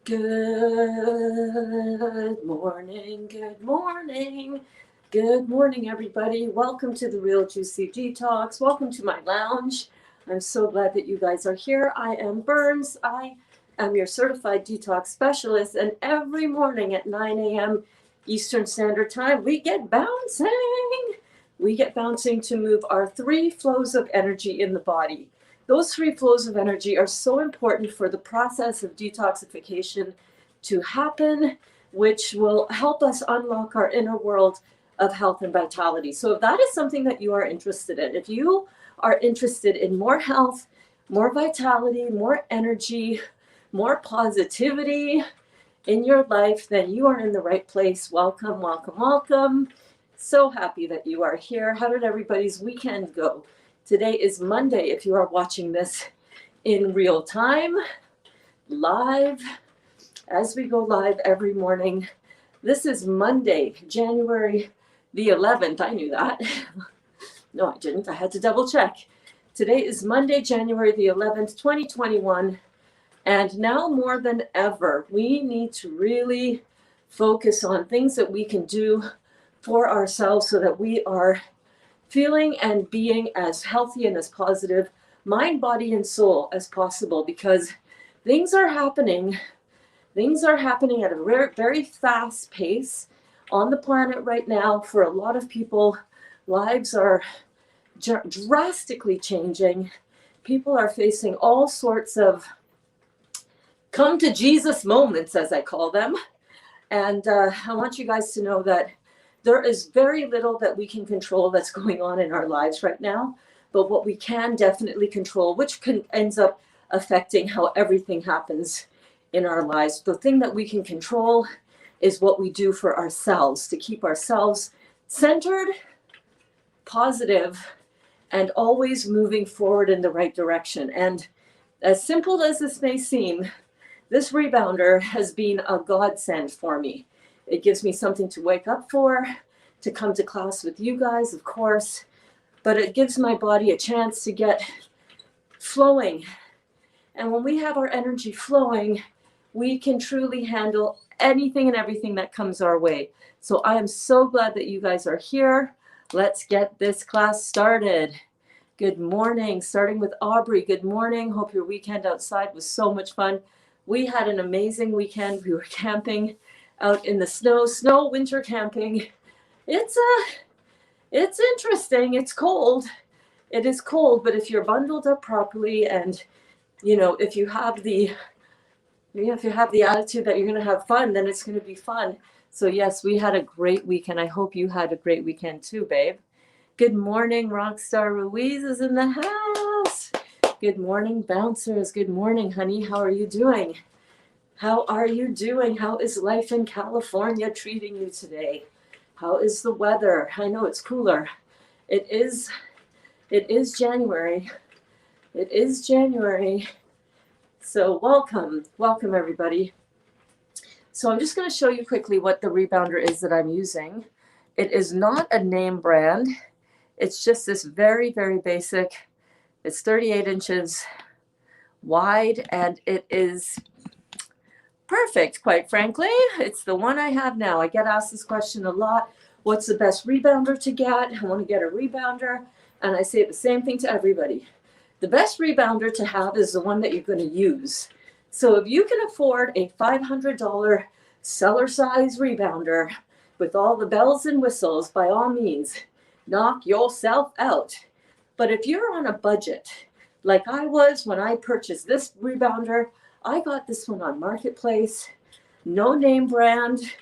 Good morning, good morning, good morning, everybody. Welcome to the Real Juicy Detox. Welcome to my lounge. I'm so glad that you guys are here. I am Berns. I am your certified detox specialist, and every morning at 9 a.m. Eastern Standard Time, we get bouncing. We get bouncing to move our 3 flows of energy in the body. Those 3 flows of energy are so important for the process of detoxification to happen, which will help us unlock our inner world of health and vitality. So if that is something that you are interested in, if you are interested in more health, more vitality, more energy, more positivity in your life, then you are in the right place. Welcome, welcome, welcome. So happy that you are here. How did everybody's weekend go? Today is Monday, if you are watching this in real time, live, as we go live every morning. This is Monday, January the 11th. I knew that. No, I didn't. I had to double check. Today is Monday, January the 11th, 2021. And now more than ever, we need to really focus on things that we can do for ourselves so that we are feeling and being as healthy and as positive, mind, body, and soul as possible, because things are happening at a very, very fast pace on the planet right now. For a lot of people, lives are drastically changing. People are facing all sorts of come to Jesus moments, as I call them. And I want you guys to know that there is very little that we can control that's going on in our lives right now, but what we can definitely control, which ends up affecting how everything happens in our lives. The thing that we can control is what we do for ourselves to keep ourselves centered, positive, and always moving forward in the right direction. And as simple as this may seem, this rebounder has been a godsend for me. It gives me something to wake up for, to come to class with you guys, of course, but it gives my body a chance to get flowing. And when we have our energy flowing, we can truly handle anything and everything that comes our way. So I am so glad that you guys are here. Let's get this class started. Good morning, starting with Aubrey. Good morning. Hope your weekend outside was so much fun. We had an amazing weekend. We were camping out in the snow winter camping. It's interesting. It's cold. It is cold, but if you're bundled up properly and if you have the attitude that you're going to have fun, then it's going to be fun. So yes, we had a great weekend. I hope you had a great weekend too, babe. Good morning, Rockstar Ruiz is in the house. Good morning, bouncers. Good morning, honey. How are you doing? How are you doing? How is life in California treating you today? How is the weather? I know it's cooler. It is January. It is January. So welcome everybody. So I'm just going to show you quickly what the rebounder is that I'm using. It is not a name brand. It's just this very, very basic. It's 38 inches wide, and it is perfect, quite frankly. It's the one I have now. I get asked this question a lot. What's the best rebounder to get? I want to get a rebounder. And I say the same thing to everybody. The best rebounder to have is the one that you're going to use. So if you can afford a $500 seller size rebounder with all the bells and whistles, by all means, knock yourself out. But if you're on a budget, like I was when I purchased this rebounder, I got this one on Marketplace, no name brand.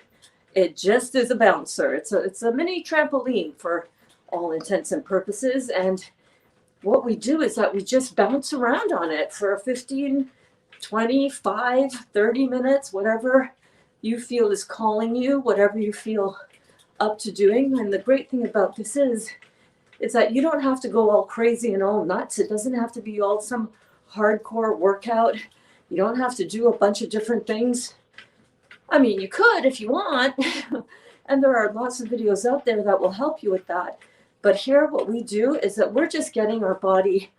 It just is a bouncer. It's a mini trampoline for all intents and purposes. And what we do is that we just bounce around on it for 15, 25, 30 minutes, whatever you feel is calling you, whatever you feel up to doing. And the great thing about this is that you don't have to go all crazy and all nuts. It doesn't have to be all some hardcore workout. You don't have to do a bunch of different things. I mean, you could if you want. And there are lots of videos out there that will help you with that. But here what we do is that we're just getting our body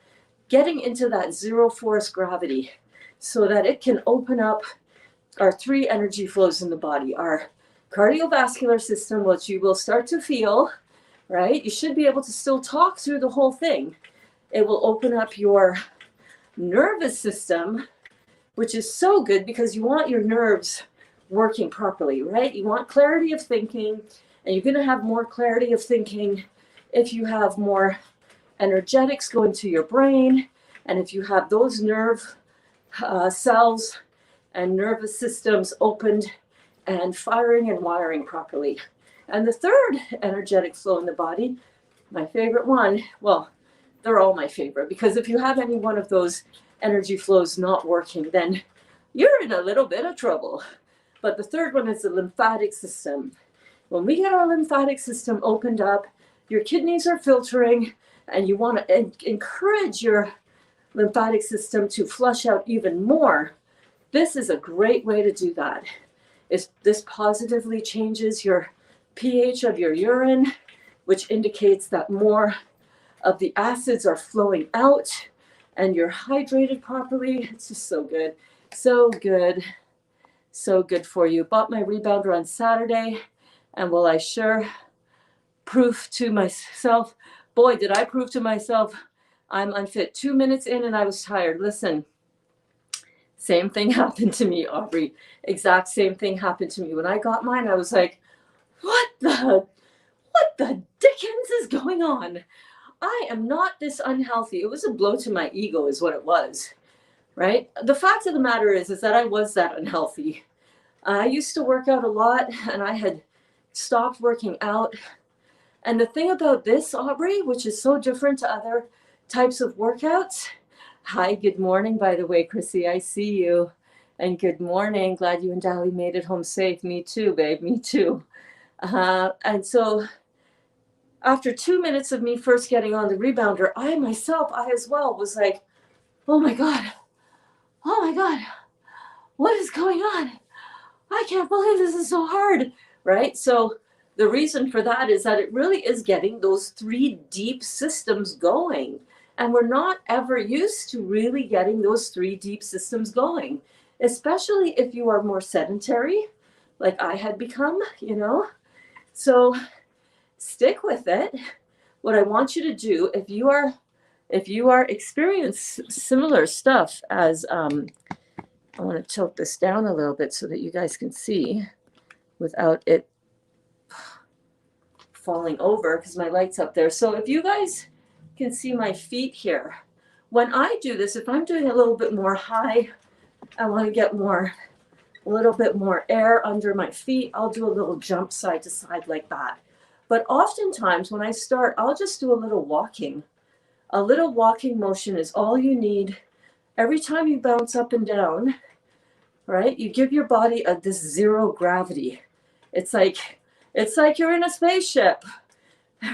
getting into that zero force gravity so that it can open up our three energy flows in the body. Our cardiovascular system, which you will start to feel, right? You should be able to still talk through the whole thing. It will open up your nervous system, which is so good because you want your nerves working properly, right? You want clarity of thinking, and you're going to have more clarity of thinking if you have more energetics going to your brain, and if you have those nerve cells and nervous systems opened and firing and wiring properly. And the third energetic flow in the body, my favorite one, well, they're all my favorite, because if you have any one of those energy flows not working, then you're in a little bit of trouble. But the third one is the lymphatic system. When we get our lymphatic system opened up, your kidneys are filtering, and you want to encourage your lymphatic system to flush out even more. This is a great way to do that. This positively changes your pH of your urine, which indicates that more of the acids are flowing out and you're hydrated properly. It's just so good. So good. So good for you. Bought my rebounder on Saturday, and will I sure prove to myself, boy, did I prove to myself I'm unfit. 2 minutes in and I was tired. Listen, same thing happened to me, Aubrey. Exact same thing happened to me. When I got mine, I was like, what the dickens is going on? I am not this unhealthy. It was a blow to my ego is what it was, right? The fact of the matter is that I was that unhealthy. I used to work out a lot, and I had stopped working out. And the thing about this, Aubrey, which is so different to other types of workouts. Hi, good morning, by the way, Chrissy. I see you. And good morning. Glad you and Dally made it home safe. Me too, babe. Me too. And so after 2 minutes of me first getting on the rebounder, I as well was like, oh my God, what is going on? I can't believe this is so hard, right? So the reason for that is that it really is getting those three deep systems going. And we're not ever used to really getting those three deep systems going, especially if you are more sedentary, like I had become, So stick with it. What I want you to do, if you are experiencing similar stuff as, I want to tilt this down a little bit so that you guys can see without it falling over because my light's up there. So if you guys can see my feet here, when I do this, if I'm doing a little bit more high, I want to get a little bit more air under my feet, I'll do a little jump side to side like that. But oftentimes when I start, I'll just do a little walking. A little walking motion is all you need. Every time you bounce up and down, right, you give your body this zero gravity. It's like you're in a spaceship,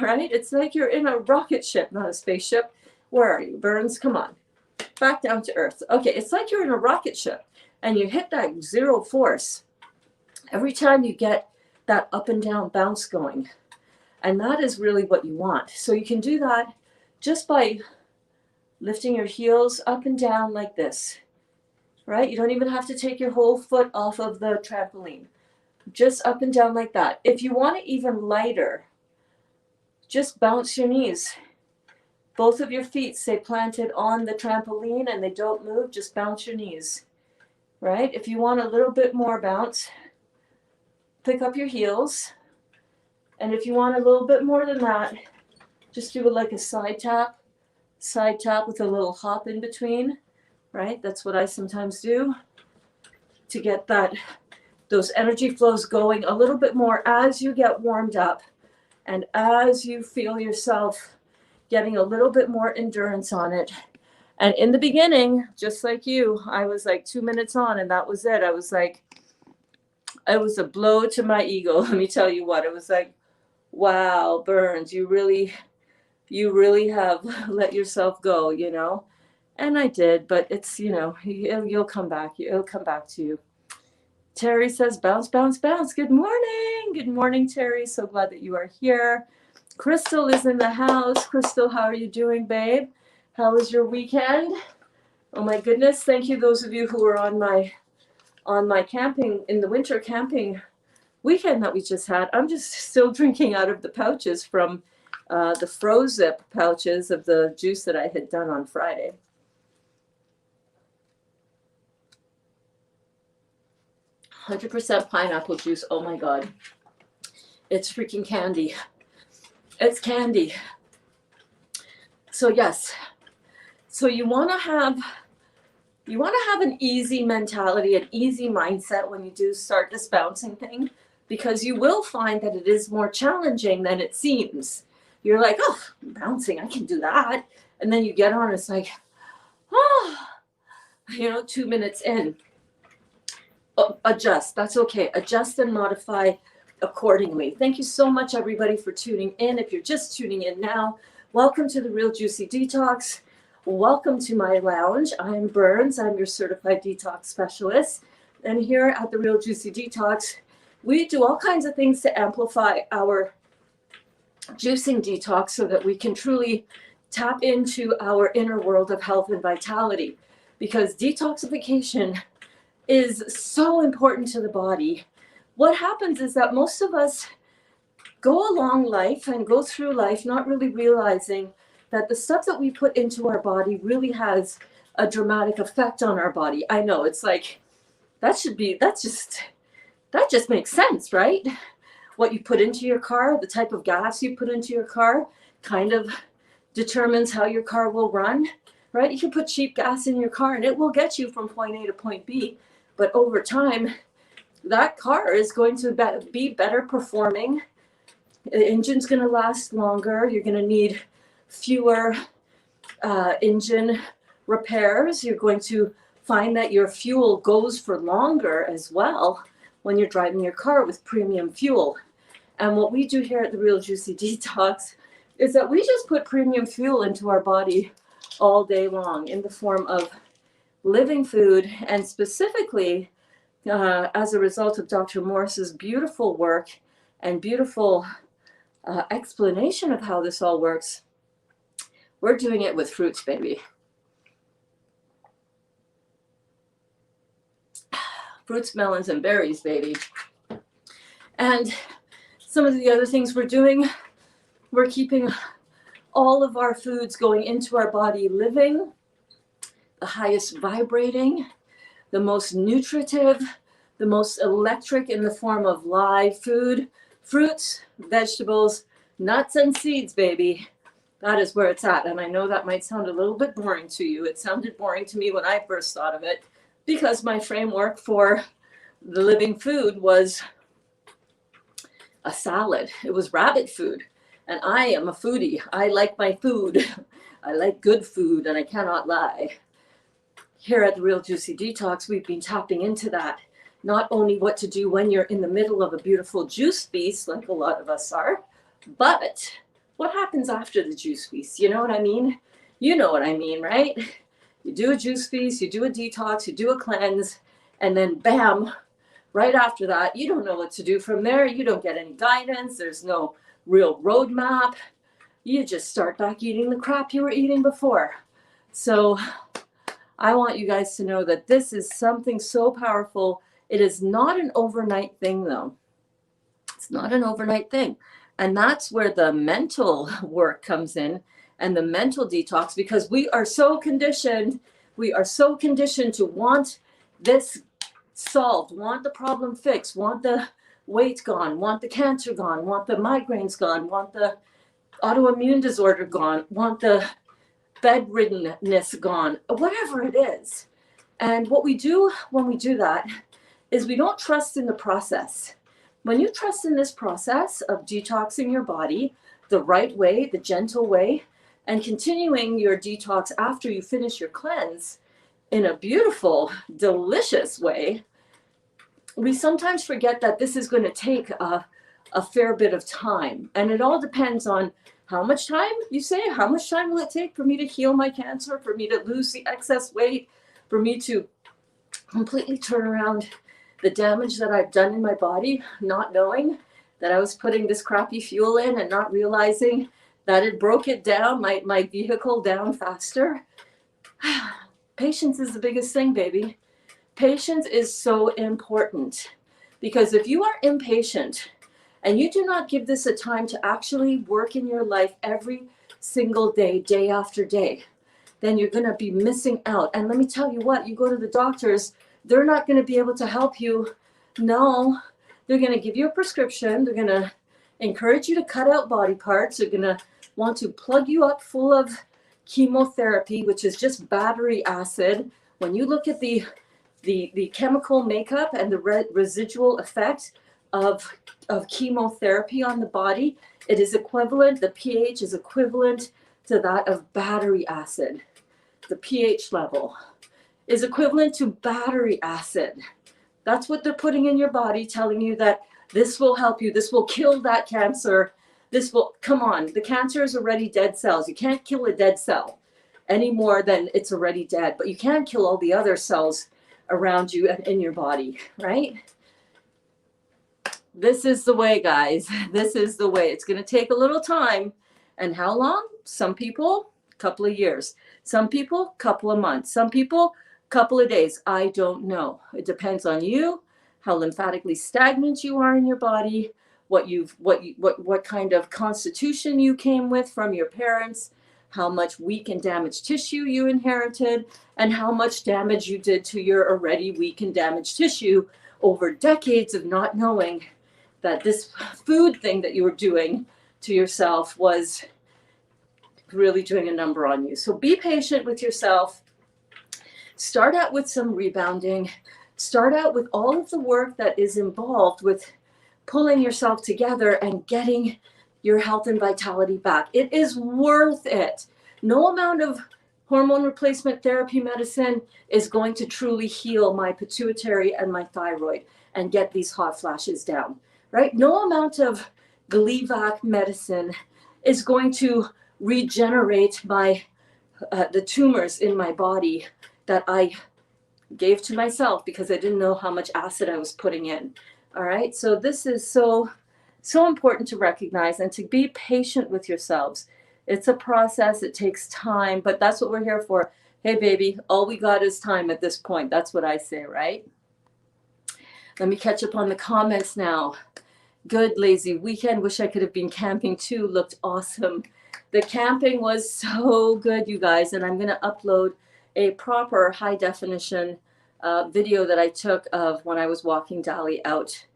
right? It's like you're in a rocket ship, not a spaceship. Where are you, Berns? Come on, back down to earth. Okay, it's like you're in a rocket ship and you hit that zero force every time you get that up and down bounce going. And that is really what you want. So you can do that just by lifting your heels up and down like this, right? You don't even have to take your whole foot off of the trampoline. Just up and down like that. If you want it even lighter, just bounce your knees. Both of your feet stay planted on the trampoline and they don't move, just bounce your knees, right? If you want a little bit more bounce, pick up your heels. And if you want a little bit more than that, just do it like a side tap with a little hop in between, right? That's what I sometimes do to get those energy flows going a little bit more as you get warmed up and as you feel yourself getting a little bit more endurance on it. And in the beginning, just like you, I was like 2 minutes on and that was it. I was like, it was a blow to my ego. Let me tell you what, it was like, wow, Berns, you really have let yourself go, And I did, but it's, you'll come back. It'll come back to you. Terry says, bounce, bounce, bounce. Good morning. Good morning, Terry. So glad that you are here. Crystal is in the house. Crystal, how are you doing, babe? How was your weekend? Oh my goodness. Thank you, those of you who were on my on my camping, in the winter camping weekend that we just had, I'm just still drinking out of the pouches from the Froze-Zip pouches of the juice that I had done on Friday. %100 pineapple juice. Oh my God. It's freaking candy. It's candy. So yes. So you want to have an easy mentality, an easy mindset when you do start this bouncing thing, because you will find that it is more challenging than it seems. You're like, oh, bouncing, I can do that. And then you get on, it's like, oh, 2 minutes in. Adjust. That's okay. Adjust and modify accordingly. Thank you so much, everybody, for tuning in. If you're just tuning in now, welcome to the Real Juicy Detox. Welcome to my lounge. I'm Berns. I'm your certified detox specialist. And here at the Real Juicy Detox, we do all kinds of things to amplify our juicing detox so that we can truly tap into our inner world of health and vitality. Because detoxification is so important to the body. What happens is that most of us go along life and go through life not really realizing that the stuff that we put into our body really has a dramatic effect on our body. I know, it's like, that just makes sense, right? What you put into your car, the type of gas you put into your car kind of determines how your car will run, right? You can put cheap gas in your car and it will get you from point A to point B. But over time, that car is going to be better performing. The engine's going to last longer. You're going to need fewer engine repairs. You're going to find that your fuel goes for longer as well when you're driving your car with premium fuel. And what we do here at the Real Juicy Detox is that we just put premium fuel into our body all day long in the form of living food, and specifically as a result of Dr. Morris's beautiful work and beautiful explanation of how this all works, we're doing it with fruits, baby. Fruits, melons, and berries, baby. And some of the other things we're doing, we're keeping all of our foods going into our body living, the highest vibrating, the most nutritive, the most electric in the form of live food, fruits, vegetables, nuts, and seeds, baby. That is where it's at. And I know that might sound a little bit boring to you. It sounded boring to me when I first thought of it, because my framework for the living food was a salad. It was rabbit food. And I am a foodie. I like my food. I like good food, and I cannot lie. Here at the Real Juicy Detox, we've been tapping into that. Not only what to do when you're in the middle of a beautiful juice feast, like a lot of us are, but what happens after the juice feast? You know what I mean? You know what I mean, right? You do a juice feast, you do a detox, you do a cleanse, and then bam, right after that, you don't know what to do from there. You don't get any guidance. There's no real roadmap. You just start back eating the crap you were eating before. So I want you guys to know that this is something so powerful. It is not an overnight thing, though. It's not an overnight thing. And that's where the mental work comes in, and the mental detox, because we are so conditioned to want this solved, want the problem fixed, want the weight gone, want the cancer gone, want the migraines gone, want the autoimmune disorder gone, want the bedriddenness gone, whatever it is. And what we do when we do that is we don't trust in the process. When you trust in this process of detoxing your body the right way, the gentle way, and continuing your detox after you finish your cleanse in a beautiful, delicious way, we sometimes forget that this is going to take a fair bit of time. And it all depends on how much time, you say, how much time will it take for me to heal my cancer, for me to lose the excess weight, for me to completely turn around the damage that I've done in my body, not knowing that I was putting this crappy fuel in and not realizing that it broke it down, my vehicle down faster. Patience is the biggest thing, baby. Patience is so important, because if you are impatient and you do not give this a time to actually work in your life every single day, day after day, then you're going to be missing out. And let me tell you what, you go to the doctors, they're not going to be able to help you. No, they're going to give you a prescription. They're going to encourage you to cut out body parts. They're going to want to plug you up full of chemotherapy, which is just battery acid. When you look at the chemical makeup and the residual effect of chemotherapy on the body, it is equivalent, the pH is equivalent to that of battery acid. The pH level is equivalent to battery acid. That's what they're putting in your body, telling you that this will help you, this will kill that cancer, this will, come on, the cancer is already dead cells. You can't kill a dead cell any more than it's already dead, but you can kill all the other cells around you and in your body, right? This is the way, guys. This is the way. It's going to take a little time. And how long? Some people, a couple of years. Some people, a couple of months. Some people, a couple of days. I don't know. It depends on you, how lymphatically stagnant you are in your body, what kind of constitution you came with from your parents, how much weak and damaged tissue you inherited, and how much damage you did to your already weak and damaged tissue over decades of not knowing that this food thing that you were doing to yourself was really doing a number on you. So be patient with yourself. Start out with some rebounding. Start out with all of the work that is involved with pulling yourself together and getting your health and vitality back. It is worth it. No amount of hormone replacement therapy medicine is going to truly heal my pituitary and my thyroid and get these hot flashes down, right? No amount of Gleevec medicine is going to regenerate my the tumors in my body that I gave to myself because I didn't know how much acid I was putting in. All right, so this is so important to recognize and to be patient with yourselves. It's a process, it takes time, but that's what we're here for. Hey baby, all we got is time at this point. That's what I say, right? Let me catch up on the comments now. Good lazy weekend. Wish I could have been camping too. Looked awesome. The camping was so good, you guys, and I'm going to upload a proper high definition video that I took of when I was walking Dali out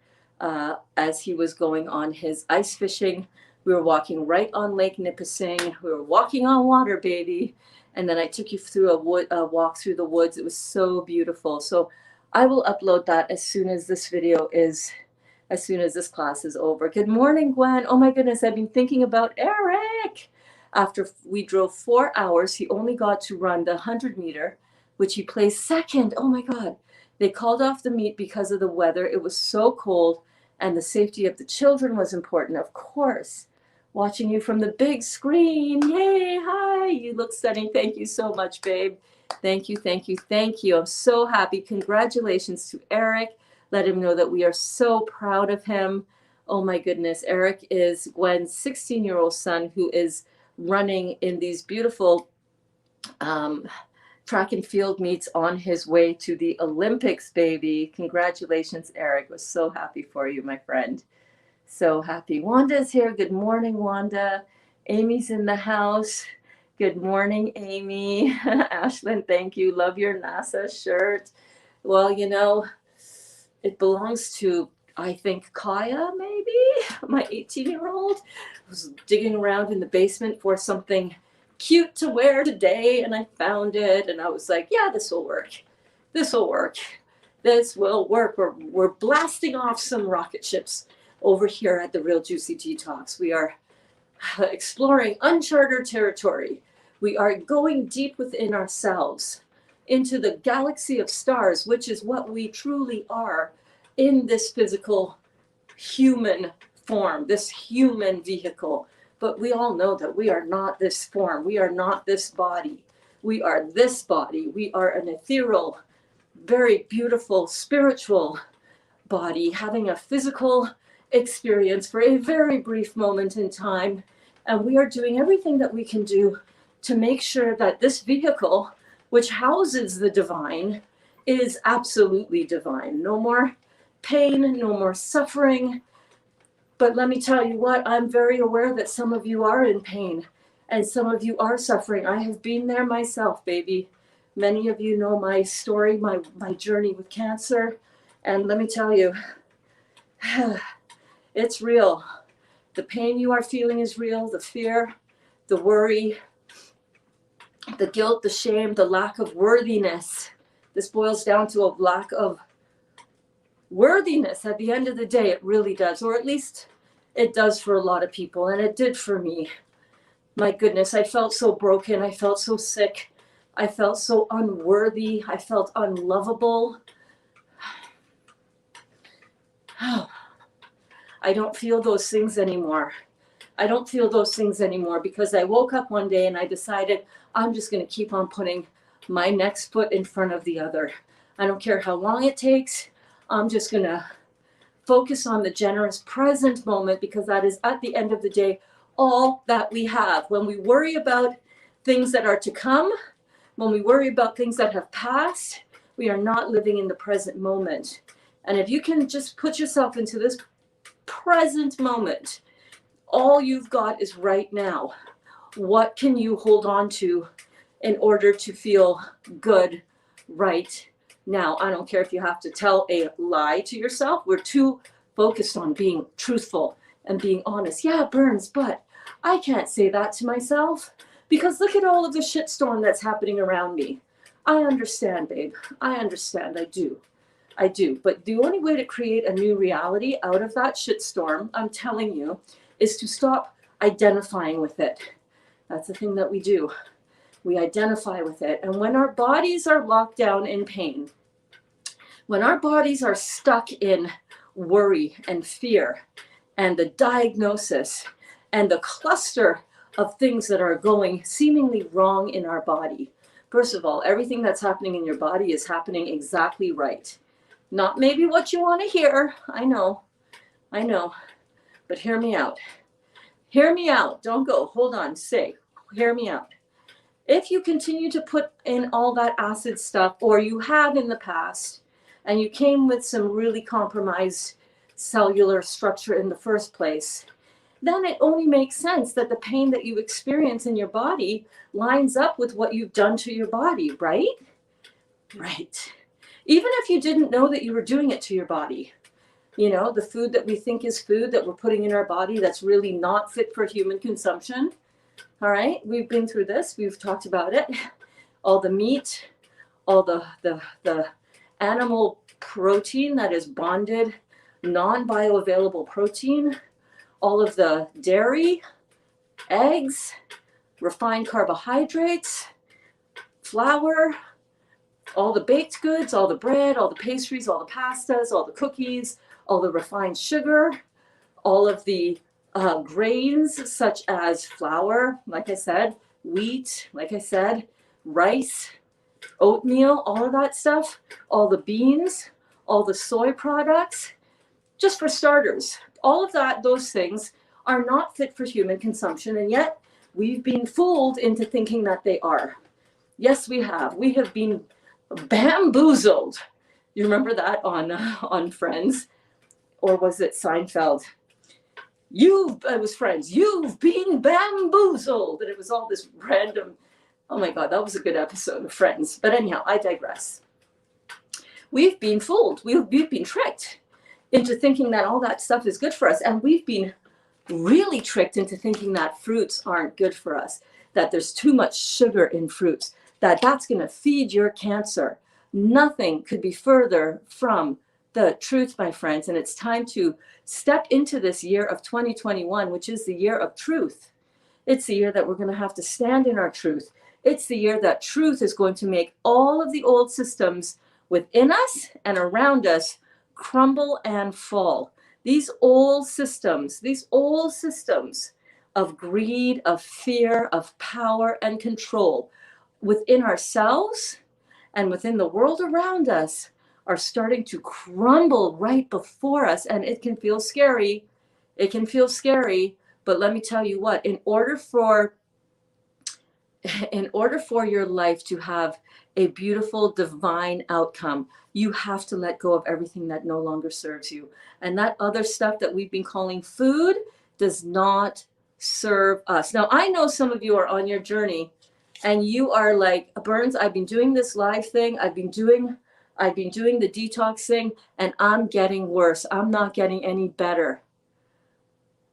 as he was going on his ice fishing. We were walking right on Lake Nipissing. We were walking on water, baby. And then I took you through a walk through the woods. It was so beautiful. So I will upload that as soon as this video is, as soon as this class is over. Good morning, Gwen. Oh my goodness, I've been thinking about Eric. After we drove 4 hours, he only got to run the 100-meter, which he placed second. Oh my God. They called off the meet because of the weather. It was so cold, and the safety of the children was important, of course. Watching you from the big screen. Yay, hi. You look stunning. Thank you so much, babe. Thank you, thank you, thank you. I'm so happy. Congratulations to Eric. Let him know that we are so proud of him. Oh my goodness. Eric is Gwen's 16-year-old son who is running in these beautiful track and field meets on his way to the Olympics, baby. Congratulations, Eric. We're so happy for you, my friend. So happy. Wanda's here. Good morning, Wanda. Amy's in the house. Good morning, Amy. Ashlyn, thank you. Love your NASA shirt. Well, you know, it belongs to, I think, Kaya, maybe, my 18-year-old. Was digging around in the basement for something cute to wear today, and I found it, and I was like, yeah, this will work. This will work. This will work. We're blasting off some rocket ships over here at the Real Juicy Detox. We are exploring uncharted territory. We are going deep within ourselves into the galaxy of stars, which is what we truly are in this physical human form, this human vehicle. But we all know that we are not this form. We are not this body. We are this body. We are an ethereal, very beautiful, spiritual body having a physical experience for a very brief moment in time. And we are doing everything that we can do to make sure that this vehicle, which houses the divine, is absolutely divine. No more pain, no more suffering. But let me tell you what, I'm very aware that some of you are in pain and some of you are suffering. I have been there myself, baby. Many of you know my story, my journey with cancer. And let me tell you, it's real. The pain you are feeling is real, the fear, the worry, the guilt, the shame, the lack of worthiness. This boils down to a lack of worthiness at the end of the day. It really does, or at least it does for a lot of people, and it did for me. My goodness, I felt so broken. I felt so sick. I felt so unworthy. I felt unlovable. I don't feel those things anymore. I don't feel those things anymore because I woke up one day and I decided I'm just going to keep on putting my next foot in front of the other. I don't care how long it takes. I'm just going to focus on the generous present moment because that is at the end of the day all that we have. When we worry about things that are to come, when we worry about things that have passed, we are not living in the present moment. And if you can just put yourself into this present moment, all you've got is right now. What can you hold on to in order to feel good right now? I don't care if you have to tell a lie to yourself. We're too focused on being truthful and being honest. Yeah, Berns, but I can't say that to myself because look at all of the shitstorm that's happening around me. I understand, babe. I understand. I do. But the only way to create a new reality out of that shitstorm, I'm telling you, is to stop identifying with it. That's the thing that we do. We identify with it. And when our bodies are locked down in pain, when our bodies are stuck in worry and fear and the diagnosis and the cluster of things that are going seemingly wrong in our body, first of all, everything that's happening in your body is happening exactly right. Not maybe what you want to hear. I know. But hear me out. Hear me out. Don't go. Hold on. Hear me out. If you continue to put in all that acid stuff, or you have in the past, and you came with some really compromised cellular structure in the first place, then it only makes sense that the pain that you experience in your body lines up with what you've done to your body, right? Right. Even if you didn't know that you were doing it to your body, you know, the food that we think is food that we're putting in our body that's really not fit for human consumption. All right, we've been through this. We've talked about it. All the meat, all the animal protein that is bonded, non-bioavailable protein, all of the dairy, eggs, refined carbohydrates, flour, all the baked goods, all the bread, all the pastries, all the pastas, all the cookies, all the refined sugar, all of the grains such as flour, like I said, wheat, like I said, rice, oatmeal, all of that stuff, all the beans, all the soy products, just for starters. All of that, those things are not fit for human consumption, and yet we've been fooled into thinking that they are. Yes, we have. We have been bamboozled. You remember that on Friends? Or was it Seinfeld? It was Friends. You've been bamboozled. And it was all this random, oh my God, that was a good episode of Friends. But anyhow, I digress. We've been fooled. We've been tricked into thinking that all that stuff is good for us. And we've been really tricked into thinking that fruits aren't good for us, that there's too much sugar in fruits, that's going to feed your cancer. Nothing could be further from the truth, my friends. And it's time to step into this year of 2021, which is the year of truth. It's the year that we're going to have to stand in our truth. It's the year that truth is going to make all of the old systems within us and around us crumble and fall. These old systems of greed, of fear, of power and control within ourselves and within the world around us are starting to crumble right before us. And it can feel scary. But let me tell you what, in order for your life to have a beautiful divine outcome. You have to let go of everything that no longer serves you. And that other stuff that we've been calling food does not serve us. Now, I know some of you are on your journey and you are like, Berns, I've been doing this live thing. I've been doing the detox thing, and I'm getting worse. I'm not getting any better.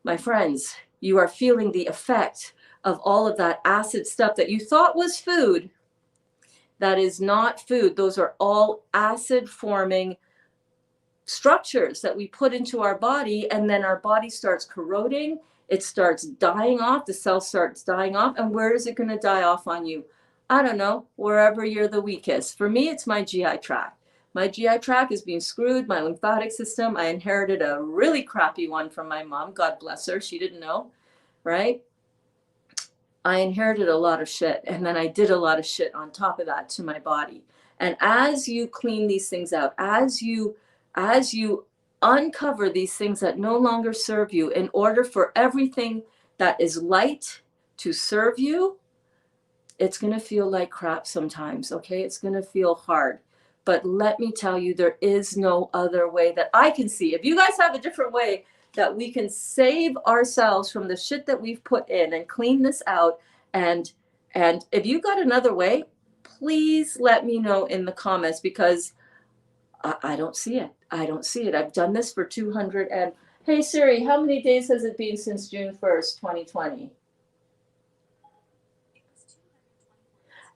My friends, you are feeling the effect of all of that acid stuff that you thought was food. That is not food. Those are all acid forming structures that we put into our body, and then our body starts corroding. It starts dying off. The cell starts dying off. And where is it going to die off on you? I don't know, wherever you're the weakest. For me, it's my GI tract. My GI tract is being screwed, my lymphatic system. I inherited a really crappy one from my mom. God bless her. She didn't know, right? I inherited a lot of shit, and then I did a lot of shit on top of that to my body. And as you clean these things out, as you uncover these things that no longer serve you, in order for everything that is light to serve you, it's going to feel like crap sometimes, okay? It's going to feel hard. But let me tell you, there is no other way that I can see. If you guys have a different way that we can save ourselves from the shit that we've put in and clean this out, and if you got another way, please let me know in the comments, because I don't see it. I don't see it. I've done this for 200 and, hey Siri, how many days has it been since June 1st, 2020?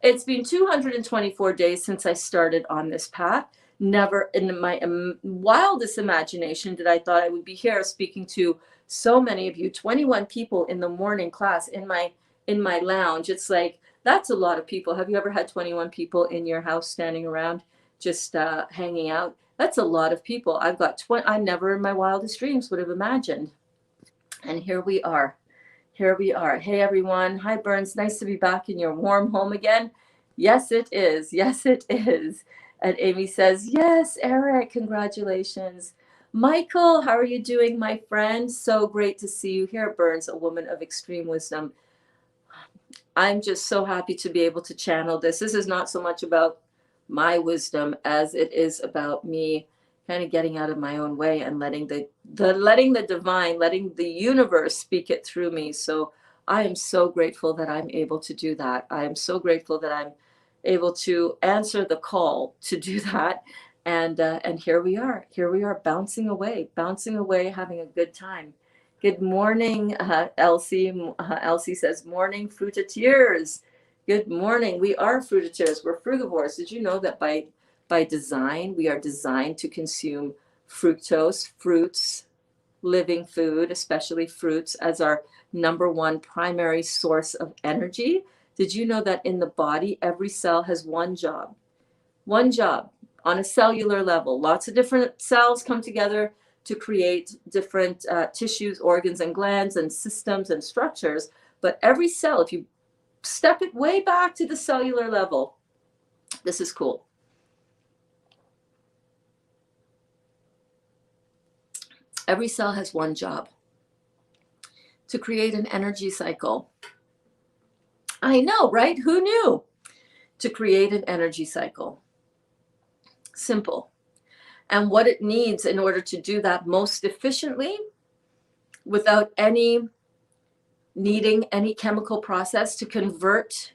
It's been 224 days since I started on this path. Never in my wildest imagination did I thought I would be here speaking to so many of you, 21 people in the morning class in my lounge. It's like, that's a lot of people. Have you ever had 21 people in your house standing around just hanging out? That's a lot of people. I've got I never in my wildest dreams would have imagined. And here we are. Here we are. Hey, everyone. Hi, Berns. Nice to be back in your warm home again. Yes, it is. Yes, it is. And Amy says, yes, Eric, congratulations. Michael, how are you doing, my friend? So great to see you here, Berns, a woman of extreme wisdom. I'm just so happy to be able to channel this. This is not so much about my wisdom as it is about me kind of getting out of my own way and letting the divine, letting the universe speak it through me. So I am so grateful that I'm able to do that. I am so grateful that I'm able to answer the call to do that. And here we are bouncing away, having a good time. Good morning, Elsie. Elsie says, morning, fruitatiers. Good morning. We are fruitatiers. We're frugivores. Did you know that by design, we are designed to consume fructose, fruits, living food, especially fruits, as our number one primary source of energy? Did you know that in the body, every cell has one job on a cellular level? Lots of different cells come together to create different tissues, organs, and glands, and systems and structures. But every cell, if you step it way back to the cellular level, this is cool. Every cell has one job: to create an energy cycle. I know, right? Who knew? To create an energy cycle. Simple. And what it needs in order to do that most efficiently, without needing any chemical process to convert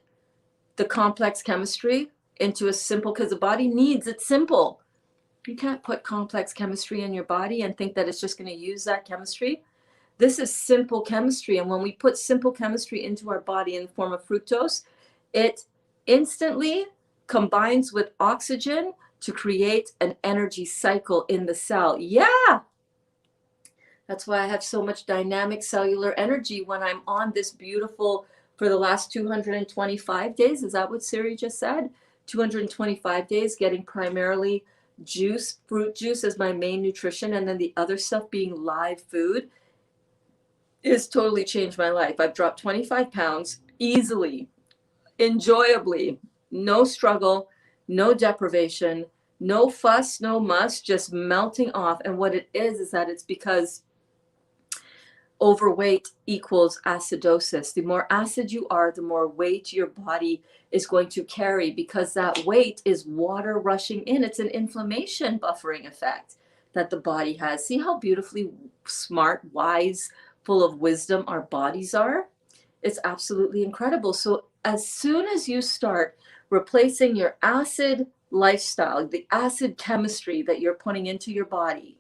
the complex chemistry into a simple, because the body needs it simple. You can't put complex chemistry in your body and think that it's just going to use that chemistry. This is simple chemistry. And when we put simple chemistry into our body in the form of fructose, it instantly combines with oxygen to create an energy cycle in the cell. Yeah. That's why I have so much dynamic cellular energy when I'm on this beautiful, for the last 225 days. Is that what Siri just said? 225 days, getting primarily juice, fruit juice as my main nutrition, and then the other stuff being live food, has totally changed my life. I've dropped 25 pounds easily, enjoyably, no struggle, no deprivation, no fuss, no muss, just melting off. And what it is that it's because overweight equals acidosis. The more acid you are, the more weight your body is going to carry, because that weight is water rushing in. It's an inflammation buffering effect that the body has. See how beautifully smart, wise, full of wisdom our bodies are? It's absolutely incredible. So as soon as you start replacing your acid lifestyle, the acid chemistry that you're putting into your body,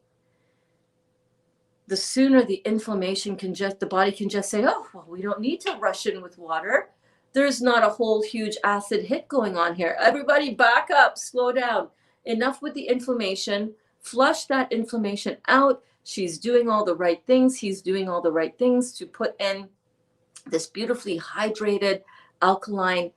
the sooner the inflammation the body can just say, oh, well, we don't need to rush in with water. There's not a whole huge acid hit going on here. Everybody back up, slow down. Enough with the inflammation. Flush that inflammation out. She's doing all the right things. He's doing all the right things to put in this beautifully hydrated, alkaline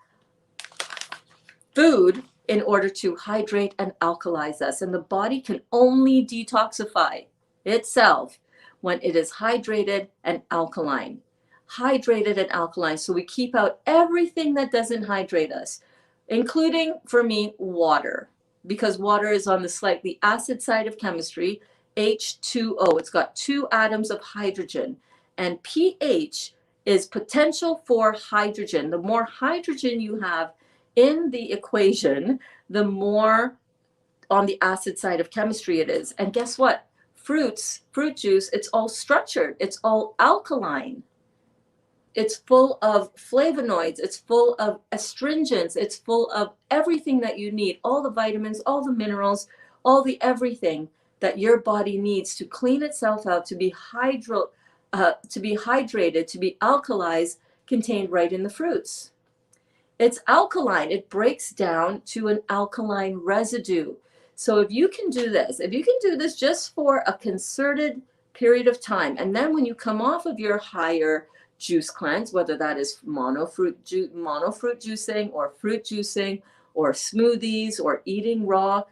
food in order to hydrate and alkalize us. And the body can only detoxify itself when it is hydrated and alkaline. Hydrated and alkaline. So we keep out everything that doesn't hydrate us, including, for me, water, because water is on the slightly acid side of chemistry, H2O. It's got 2 atoms of hydrogen, and pH is potential for hydrogen. The more hydrogen you have in the equation, the more on the acid side of chemistry it is. And guess what? Fruit juice, it's all structured. It's all alkaline. It's full of flavonoids. It's full of astringents. It's full of everything that you need, all the vitamins, all the minerals, all the everything that your body needs to clean itself out, to be hydrated, to be alkalized, contained right in the fruits. It's alkaline. It breaks down to an alkaline residue. So if you can do this just for a concerted period of time, and then when you come off of your higher juice cleanse, whether that is monofruit juicing or fruit juicing or smoothies or eating raw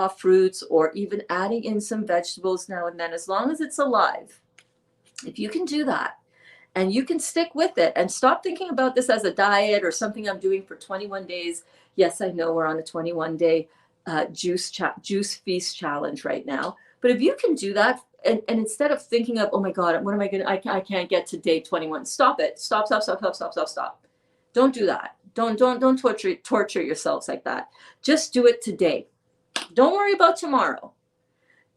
fruits, or even adding in some vegetables now and then, as long as it's alive, if you can do that and you can stick with it and stop thinking about this as a diet or something I'm doing for 21 days. Yes, I know we're on a 21-day juice feast challenge right now. But if you can do that, and instead of thinking of, oh my God, what am I going to, I can't get to day 21. Stop it. Stop. Don't do that. Don't torture yourselves like that. Just do it today. Don't worry about tomorrow.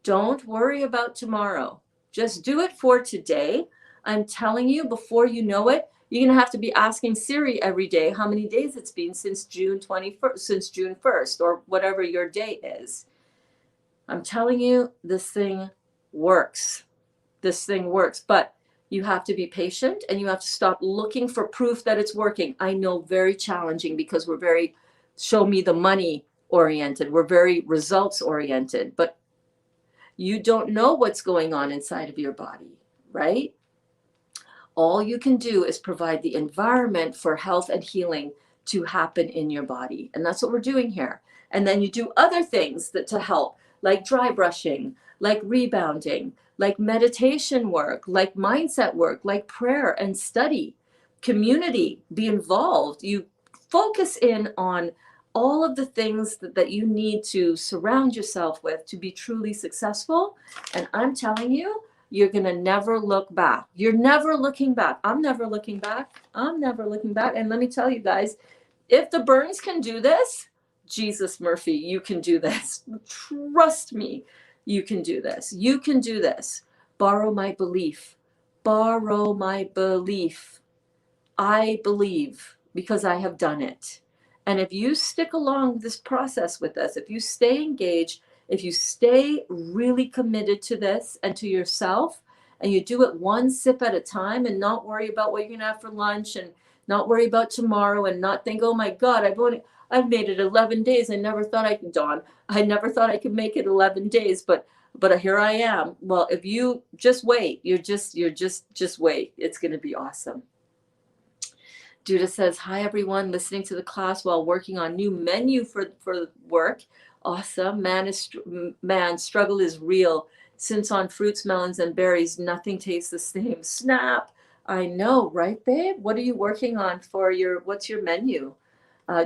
Don't worry about tomorrow. Just do it for today. I'm telling you, before you know it, you're going to have to be asking Siri every day how many days it's been since June 1st, or whatever your day is. I'm telling you, this thing works. But you have to be patient, and you have to stop looking for proof that it's working. I know, very challenging, because we're very show me the money oriented. We're very results oriented, but you don't know what's going on inside of your body, right? All you can do is provide the environment for health and healing to happen in your body. And that's what we're doing here. And then you do other things to help, like dry brushing, like rebounding, like meditation work, like mindset work, like prayer and study, community, be involved. You focus in on all of the things that you need to surround yourself with to be truly successful. And I'm telling you, you're going to never look back. You're never looking back. I'm never looking back. And let me tell you guys, if the Berns can do this, Jesus Murphy, you can do this. Trust me, you can do this. You can do this. Borrow my belief. Borrow my belief. I believe because I have done it. And if you stick along this process with us, if you stay engaged, if you stay really committed to this and to yourself, and you do it one sip at a time, and not worry about what you're going to have for lunch, and not worry about tomorrow, and not think, oh my God, I've made it 11 days. I never thought I could make it 11 days, but here I am. Well, if you just wait, just wait. It's going to be awesome. Judah says, hi everyone, listening to the class while working on new menu for work. Awesome. Man, struggle is real. Since on fruits, melons, and berries, nothing tastes the same. Snap. I know, right, babe? What are you working on what's your menu?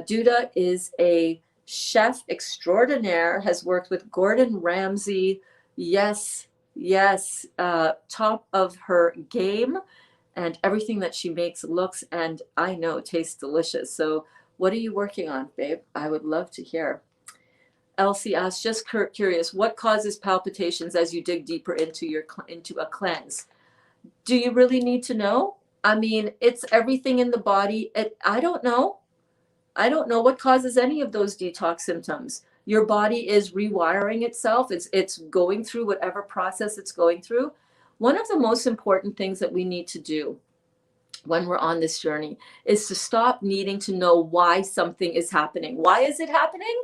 Judah is a chef extraordinaire, has worked with Gordon Ramsay. Yes, Yes, top of her game, and everything that she makes looks and I know tastes delicious. So, what are you working on, babe? I would love to hear. Elsie asks, just curious, what causes palpitations as you dig deeper into a cleanse? Do you really need to know? I mean, it's everything in the body. I don't know. I don't know what causes any of those detox symptoms. Your body is rewiring itself. It's going through whatever process it's going through. One of the most important things that we need to do when we're on this journey is to stop needing to know why something is happening. Why is it happening?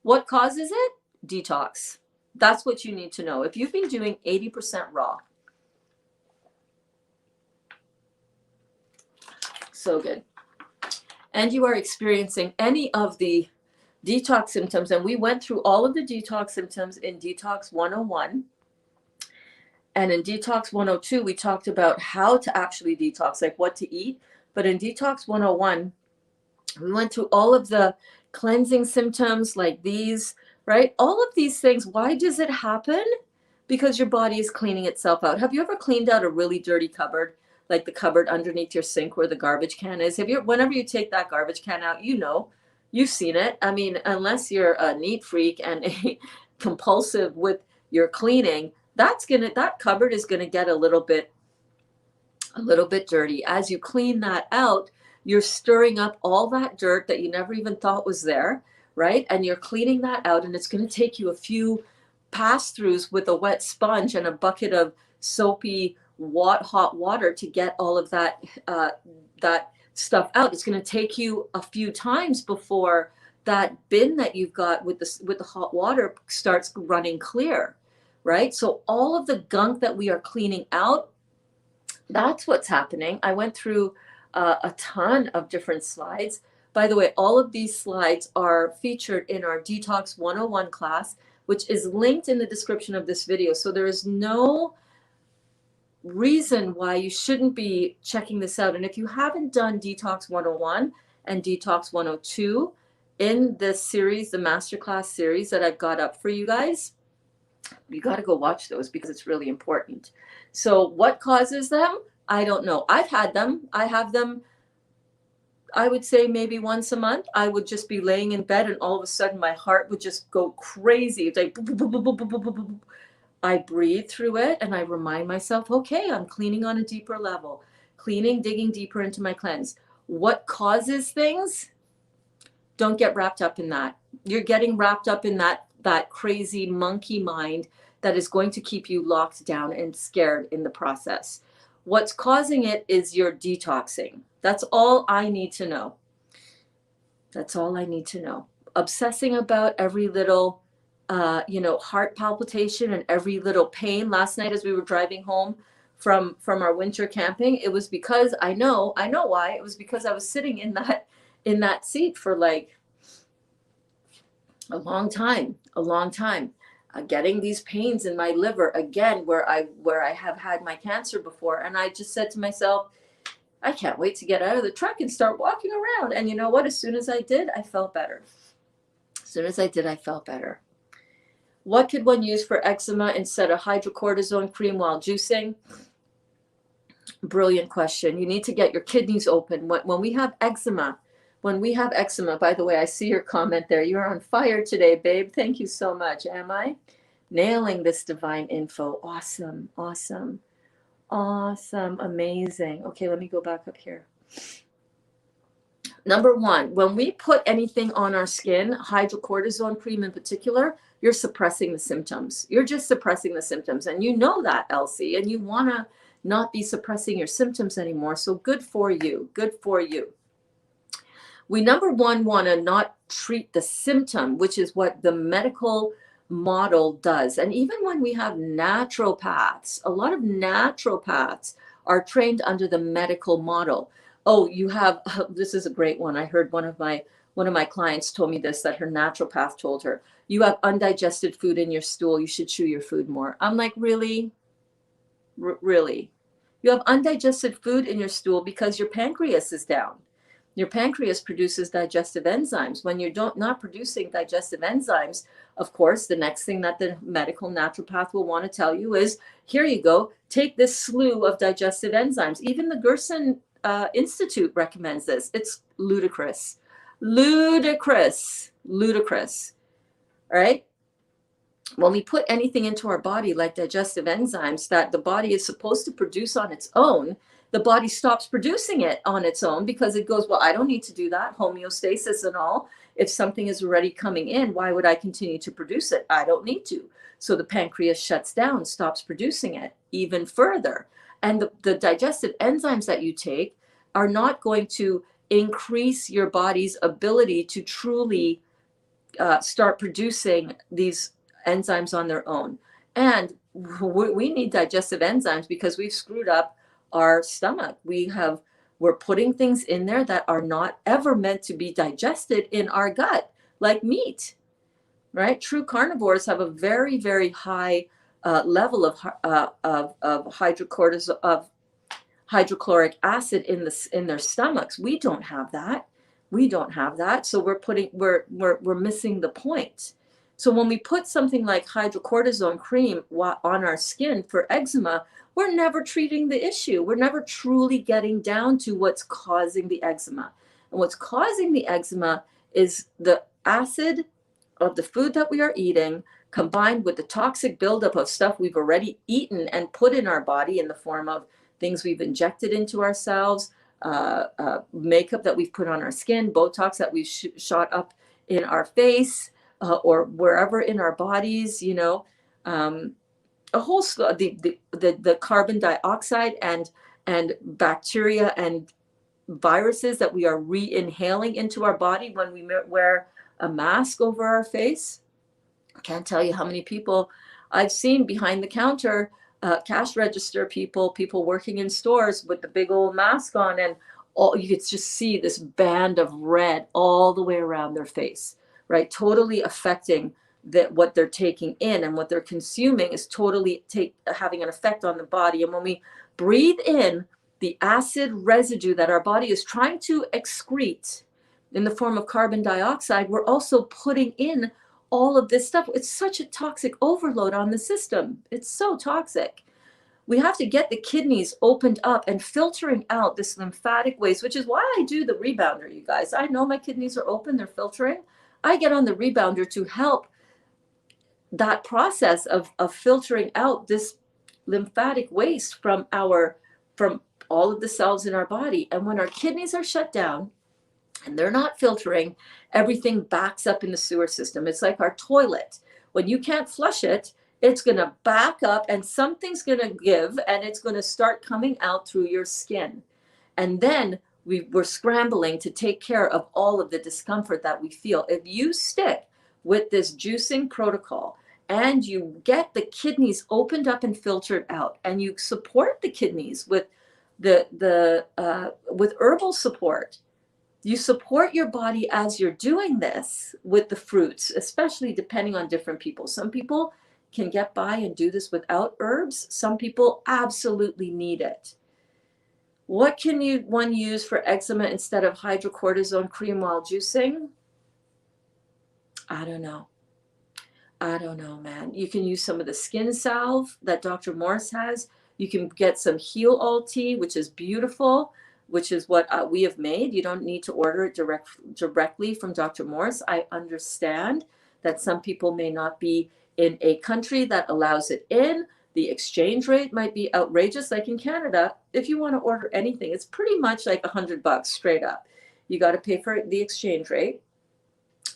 What causes it? Detox. That's what you need to know. If you've been doing 80% raw, so good, and you are experiencing any of the detox symptoms, and we went through all of the detox symptoms in Detox 101. And in Detox 102, we talked about how to actually detox, like what to eat. But in Detox 101, we went through all of the cleansing symptoms like these, right? All of these things. Why does it happen? Because your body is cleaning itself out. Have you ever cleaned out a really dirty cupboard, like the cupboard underneath your sink where the garbage can is? Whenever you take that garbage can out, you've seen it. I mean, unless you're a neat freak and a compulsive with your cleaning, that cupboard is gonna get a little bit dirty. As you clean that out, you're stirring up all that dirt that you never even thought was there, right? And you're cleaning that out, and it's going to take you a few pass-throughs with a wet sponge and a bucket of soapy hot water to get all of that stuff out. It's going to take you a few times before that bin that you've got with the hot water starts running clear, right? So all of the gunk that we are cleaning out, that's what's happening. I went through a ton of different slides. By the way, all of these slides are featured in our Detox 101 class, which is linked in the description of this video. So there is no reason why you shouldn't be checking this out. And if you haven't done Detox 101 and Detox 102 in this series, the masterclass series that I've got up for you guys, you got to go watch those because it's really important. So what causes them? I don't know. I've had them. I have them, I would say maybe once a month. I would just be laying in bed and all of a sudden my heart would just go crazy. It's like, I breathe through it and I remind myself, okay, I'm cleaning on a deeper level, digging deeper into my cleanse. What causes things? Don't get wrapped up in that. You're getting wrapped up in that crazy monkey mind that is going to keep you locked down and scared in the process. What's causing it is your detoxing. That's all I need to know. That's all I need to know. Obsessing about every little, heart palpitation and every little pain. Last night, as we were driving home from our winter camping, it was because I know why. It was because I was sitting in that seat for like a long time, getting these pains in my liver again, where I have had my cancer before. And I just said to myself, I can't wait to get out of the truck and start walking around. And you know what? As soon as I did, I felt better. What could one use for eczema instead of hydrocortisone cream while juicing? Brilliant question. You need to get your kidneys open. When we have eczema, by the way, I see your comment there. You're on fire today, babe. Thank you so much. Am I? Nailing this divine info. Awesome. Amazing. Okay, let me go back up here. Number one, when we put anything on our skin, hydrocortisone cream in particular, you're suppressing the symptoms. You're just suppressing the symptoms. And you know that, Elsie, and you want to not be suppressing your symptoms anymore. So good for you. We, number one, want to not treat the symptom, which is what the medical model does. And even when we have naturopaths, a lot of naturopaths are trained under the medical model. Oh, you have, this is a great one. I heard one of my clients told me this, that her naturopath told her, you have undigested food in your stool. You should chew your food more. I'm like, really? Really? You have undigested food in your stool because your pancreas is down. Your pancreas produces digestive enzymes. When you're not producing digestive enzymes, of course, the next thing that the medical naturopath will want to tell you is, here you go, take this slew of digestive enzymes. Even the Gerson Institute recommends this. It's ludicrous. Ludicrous. Ludicrous. All right? When we put anything into our body like digestive enzymes that the body is supposed to produce on its own, the body stops producing it on its own because it goes, well, I don't need to do that, homeostasis and all. If something is already coming in, why would I continue to produce it? I don't need to. So the pancreas shuts down, stops producing it even further. And the digestive enzymes that you take are not going to increase your body's ability to truly start producing these enzymes on their own. And we need digestive enzymes because we've screwed up our stomach. We're putting things in there that are not ever meant to be digested in our gut, like meat, right? True carnivores have a very, very high level of hydrochloric acid in their stomachs. We don't have that. We don't have that. So we're missing the point. So when we put something like hydrocortisone cream on our skin for eczema, we're never treating the issue. We're never truly getting down to what's causing the eczema. And what's causing the eczema is the acid of the food that we are eating, combined with the toxic buildup of stuff we've already eaten and put in our body in the form of things we've injected into ourselves, makeup that we've put on our skin, Botox that we've shot up in our face, or wherever in our bodies, a whole the carbon dioxide and bacteria and viruses that we are re-inhaling into our body when we wear a mask over our face. I can't tell you how many people I've seen behind the counter, cash register people working in stores with the big old mask on, and you could just see this band of red all the way around their face, right? Totally affecting what they're taking in, and what they're consuming is totally having an effect on the body. And when we breathe in the acid residue that our body is trying to excrete in the form of carbon dioxide, we're also putting in all of this stuff. It's such a toxic overload on the system. It's so toxic. We have to get the kidneys opened up and filtering out this lymphatic waste, which is why I do the rebounder, you guys. I know my kidneys are open, they're filtering. I get on the rebounder to help that process of filtering out this lymphatic waste from all of the cells in our body. And when our kidneys are shut down and they're not filtering, everything backs up in the sewer system. It's like our toilet. When you can't flush it, it's going to back up and something's going to give, and it's going to start coming out through your skin. And then we're scrambling to take care of all of the discomfort that we feel. If you stick with this juicing protocol and you get the kidneys opened up and filtered out, and you support the kidneys with with herbal support, you support your body as you're doing this with the fruits, especially depending on different people. Some people can get by and do this without herbs. Some people absolutely need it. What can one use for eczema instead of hydrocortisone cream while juicing? I don't know. Man. You can use some of the skin salve that Dr. Morse has. You can get some Heal All tea, which is beautiful, which is what we have made. You don't need to order it directly from Dr. Morse. I understand that some people may not be in a country that allows it in. The exchange rate might be outrageous, like in Canada. If you want to order anything, it's pretty much like $100 straight up. You got to pay for the exchange rate,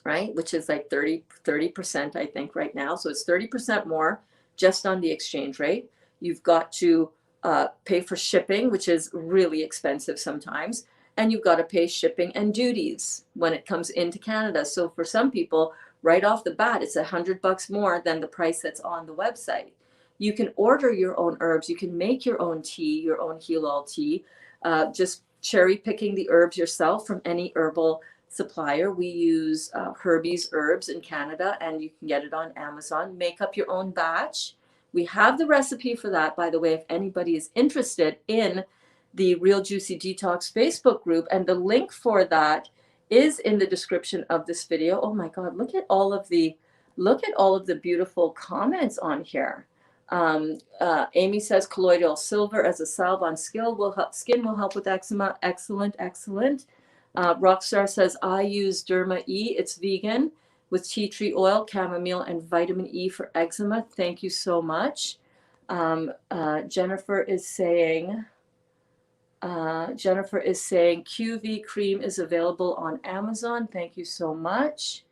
right? Which is like 30%, I think, right now. So it's 30% more just on the exchange rate. You've got to pay for shipping, which is really expensive sometimes. And you've got to pay shipping and duties when it comes into Canada. So for some people, right off the bat, it's $100 more than the price that's on the website. You can order your own herbs. You can make your own tea, your own Heal All tea, just cherry picking the herbs yourself from any herbal supplier. We use Herbie's Herbs in Canada, and you can get it on Amazon. Make up your own batch. We have the recipe for that, by the way, if anybody is interested in the Real Juicy Detox Facebook group, and the link for that is in the description of this video. Oh my God, look at all of the beautiful comments on here. Amy says colloidal silver as a salve on skin will help with eczema. Excellent, excellent. Rockstar says I use Derma E. It's vegan with tea tree oil, chamomile, and vitamin E for eczema. Thank you so much. Jennifer is saying QV cream is available on Amazon. Thank you so much.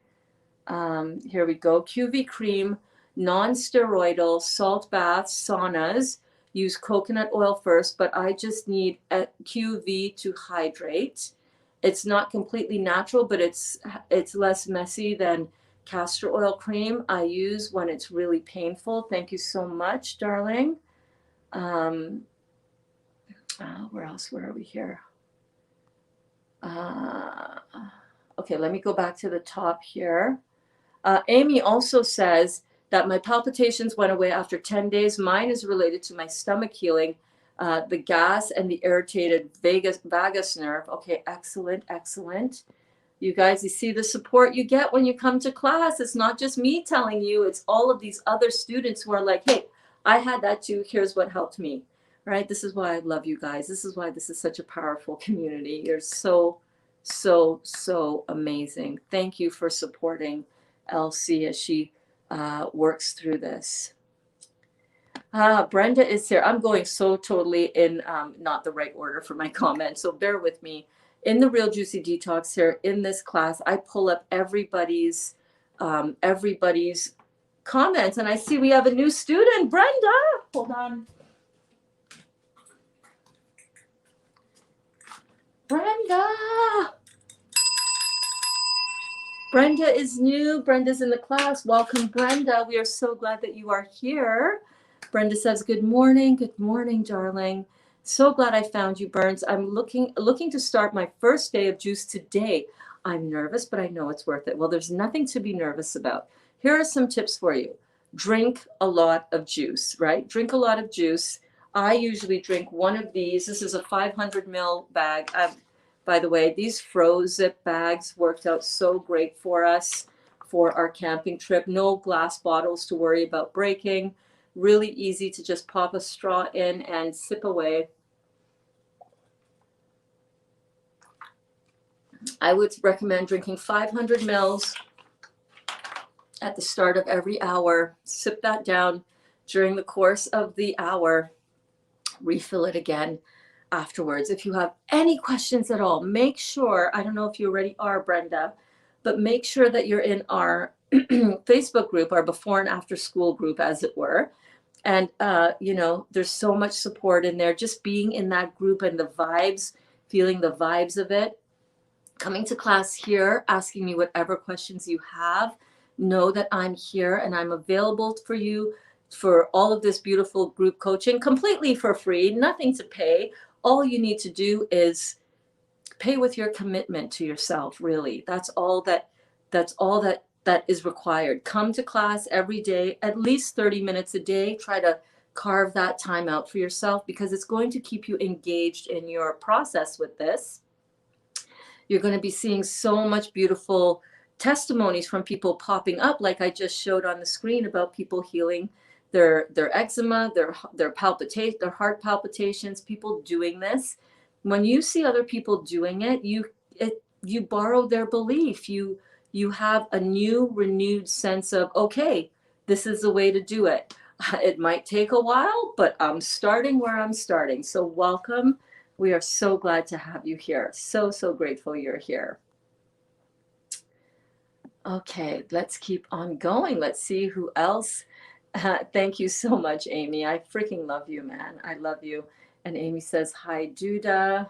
Here we go. QV cream, non-steroidal, salt baths, saunas. Use coconut oil first, but I just need a QV to hydrate. It's not completely natural, but it's less messy than castor oil cream I use when it's really painful. Thank you so much, darling. Where else? Where are we here? Okay, let me go back to the top here. Amy also says that my palpitations went away after 10 days. Mine is related to my stomach healing, the gas and the irritated vagus nerve. Okay, excellent, excellent. You guys, you see the support you get when you come to class. It's not just me telling you, it's all of these other students who are like, hey, I had that too. Here's what helped me, right? This is why I love you guys. This is why this is such a powerful community. You're so, so, so amazing. Thank you for supporting Elsie as she works through this. Brenda is here. I'm going so totally in not the right order for my comments, so bear with me. In the Real Juicy Detox here, in this class, I pull up everybody's comments, and I see we have a new student, Brenda. Hold on. Brenda is new. Brenda's in the class. Welcome, Brenda. We are so glad that you are here. Brenda says, good morning. Good morning, darling. So glad I found you, Berns. I'm looking to start my first day of juice today. I'm nervous, but I know it's worth it. Well, there's nothing to be nervous about. Here are some tips for you. Drink a lot of juice, right? Drink a lot of juice. I usually drink one of these. This is a 500 ml bag. By the way, these Froze-Zip bags worked out so great for us for our camping trip. No glass bottles to worry about breaking. Really easy to just pop a straw in and sip away. I would recommend drinking 500 mils at the start of every hour. Sip that down during the course of the hour. Refill it again afterwards. If you have any questions at all, make sure, I don't know if you already are, Brenda, but make sure that you're in our Facebook group, our before and after school group, as it were. And, there's so much support in there. Just being in that group and the vibes, feeling the vibes of it. Coming to class here, asking me whatever questions you have. Know that I'm here and I'm available for you for all of this beautiful group coaching, completely for free, nothing to pay. All you need to do is pay with your commitment to yourself, really. That's all that is required. Come to class every day, at least 30 minutes a day. Try to carve that time out for yourself because it's going to keep you engaged in your process with this. You're going to be seeing so much beautiful testimonies from people popping up, like I just showed on the screen about people healing their eczema, their heart palpitations, people doing this. When you see other people doing it, you borrow their belief. You have a new renewed sense of, okay, this is the way to do it. It might take a while, but I'm starting where I'm starting. So welcome. We are so glad to have you here. So, so grateful you're here. Okay, let's keep on going. Let's see who else. Thank you so much, Amy. I freaking love you, man. I love you. And Amy says, hi, Duda.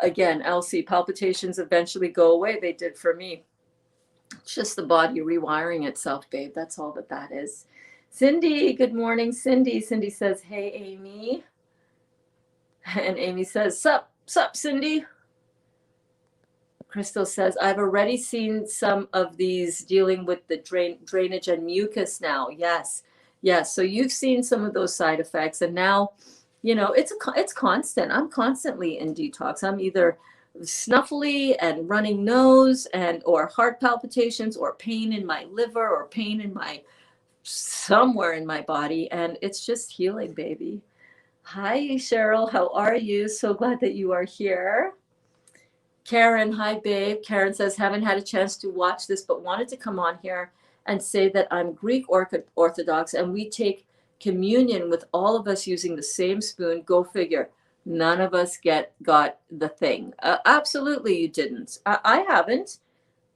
Again, Elsie, palpitations eventually go away. They did for me. It's just the body rewiring itself, babe. That's all that is. Cindy, good morning, Cindy. Cindy says, hey, Amy. And Amy says, sup, Cindy. Crystal says, I've already seen some of these dealing with the drainage and mucus now. Yes. So you've seen some of those side effects. And now You know, it's constant. I'm constantly in detox. I'm either snuffly and running nose and or heart palpitations or pain in my liver or pain in my somewhere in my body, and it's just healing, baby. Hi, Cheryl. How are you? So glad that you are here. Karen, hi, babe. Karen says, haven't had a chance to watch this, but wanted to come on here and say that I'm Greek Orthodox and we take communion with all of us using the same spoon. Go figure. None of us got the thing. Absolutely, you didn't. I haven't.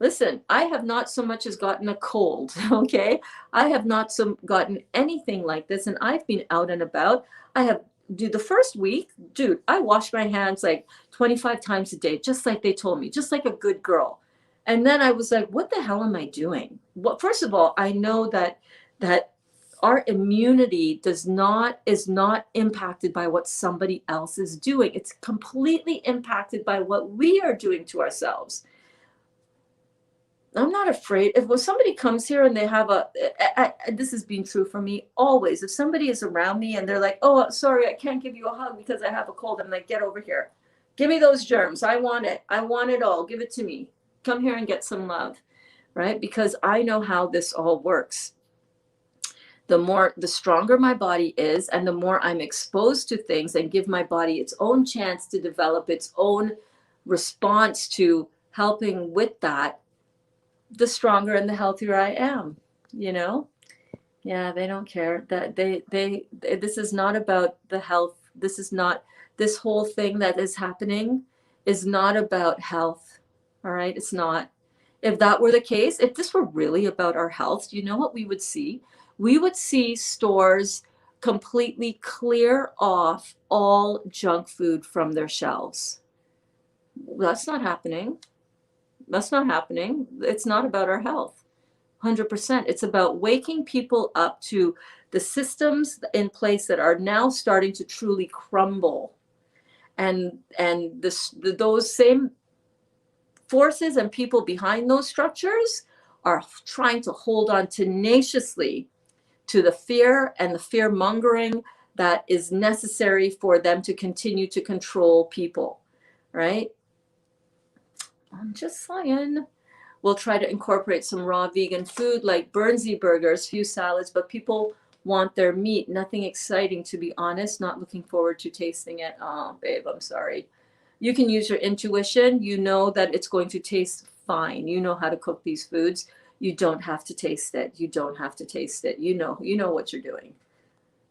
Listen, I have not so much as gotten a cold, okay? I have not gotten anything like this, and I've been out and about. I have, dude, the first week, dude, I washed my hands like 25 times a day, just like they told me, just like a good girl. And then I was like, what the hell am I doing? Well, first of all, I know that our immunity is not impacted by what somebody else is doing. It's completely impacted by what we are doing to ourselves. I'm not afraid. If somebody comes here and they have this has been true for me always. If somebody is around me and they're like, oh, sorry, I can't give you a hug because I have a cold. I'm like, get over here. Give me those germs. I want it. I want it all. Give it to me. Come here and get some love, right? Because I know how this all works. The stronger my body is and the more I'm exposed to things and give my body its own chance to develop its own response to helping with that, the stronger and the healthier I am, you know? Yeah, they don't care that this is not about the health. This whole thing that is happening is not about health. All right. It's not. If that were the case, if this were really about our health, you know what we would see? We would see stores completely clear off all junk food from their shelves. That's not happening. That's not happening. It's not about our health. 100%. It's about waking people up to the systems in place that are now starting to truly crumble. And those same forces and people behind those structures are trying to hold on tenaciously to the fear and the fear mongering that is necessary for them to continue to control people, right? I'm just saying. We'll try to incorporate some raw vegan food like Bernsey burgers, few salads, but people want their meat. Nothing exciting, to be honest. Not looking forward to tasting it. Oh, babe, I'm sorry. You can use your intuition. You know that it's going to taste fine. You know how to cook these foods. You don't have to taste it. You don't have to taste it. You know what you're doing.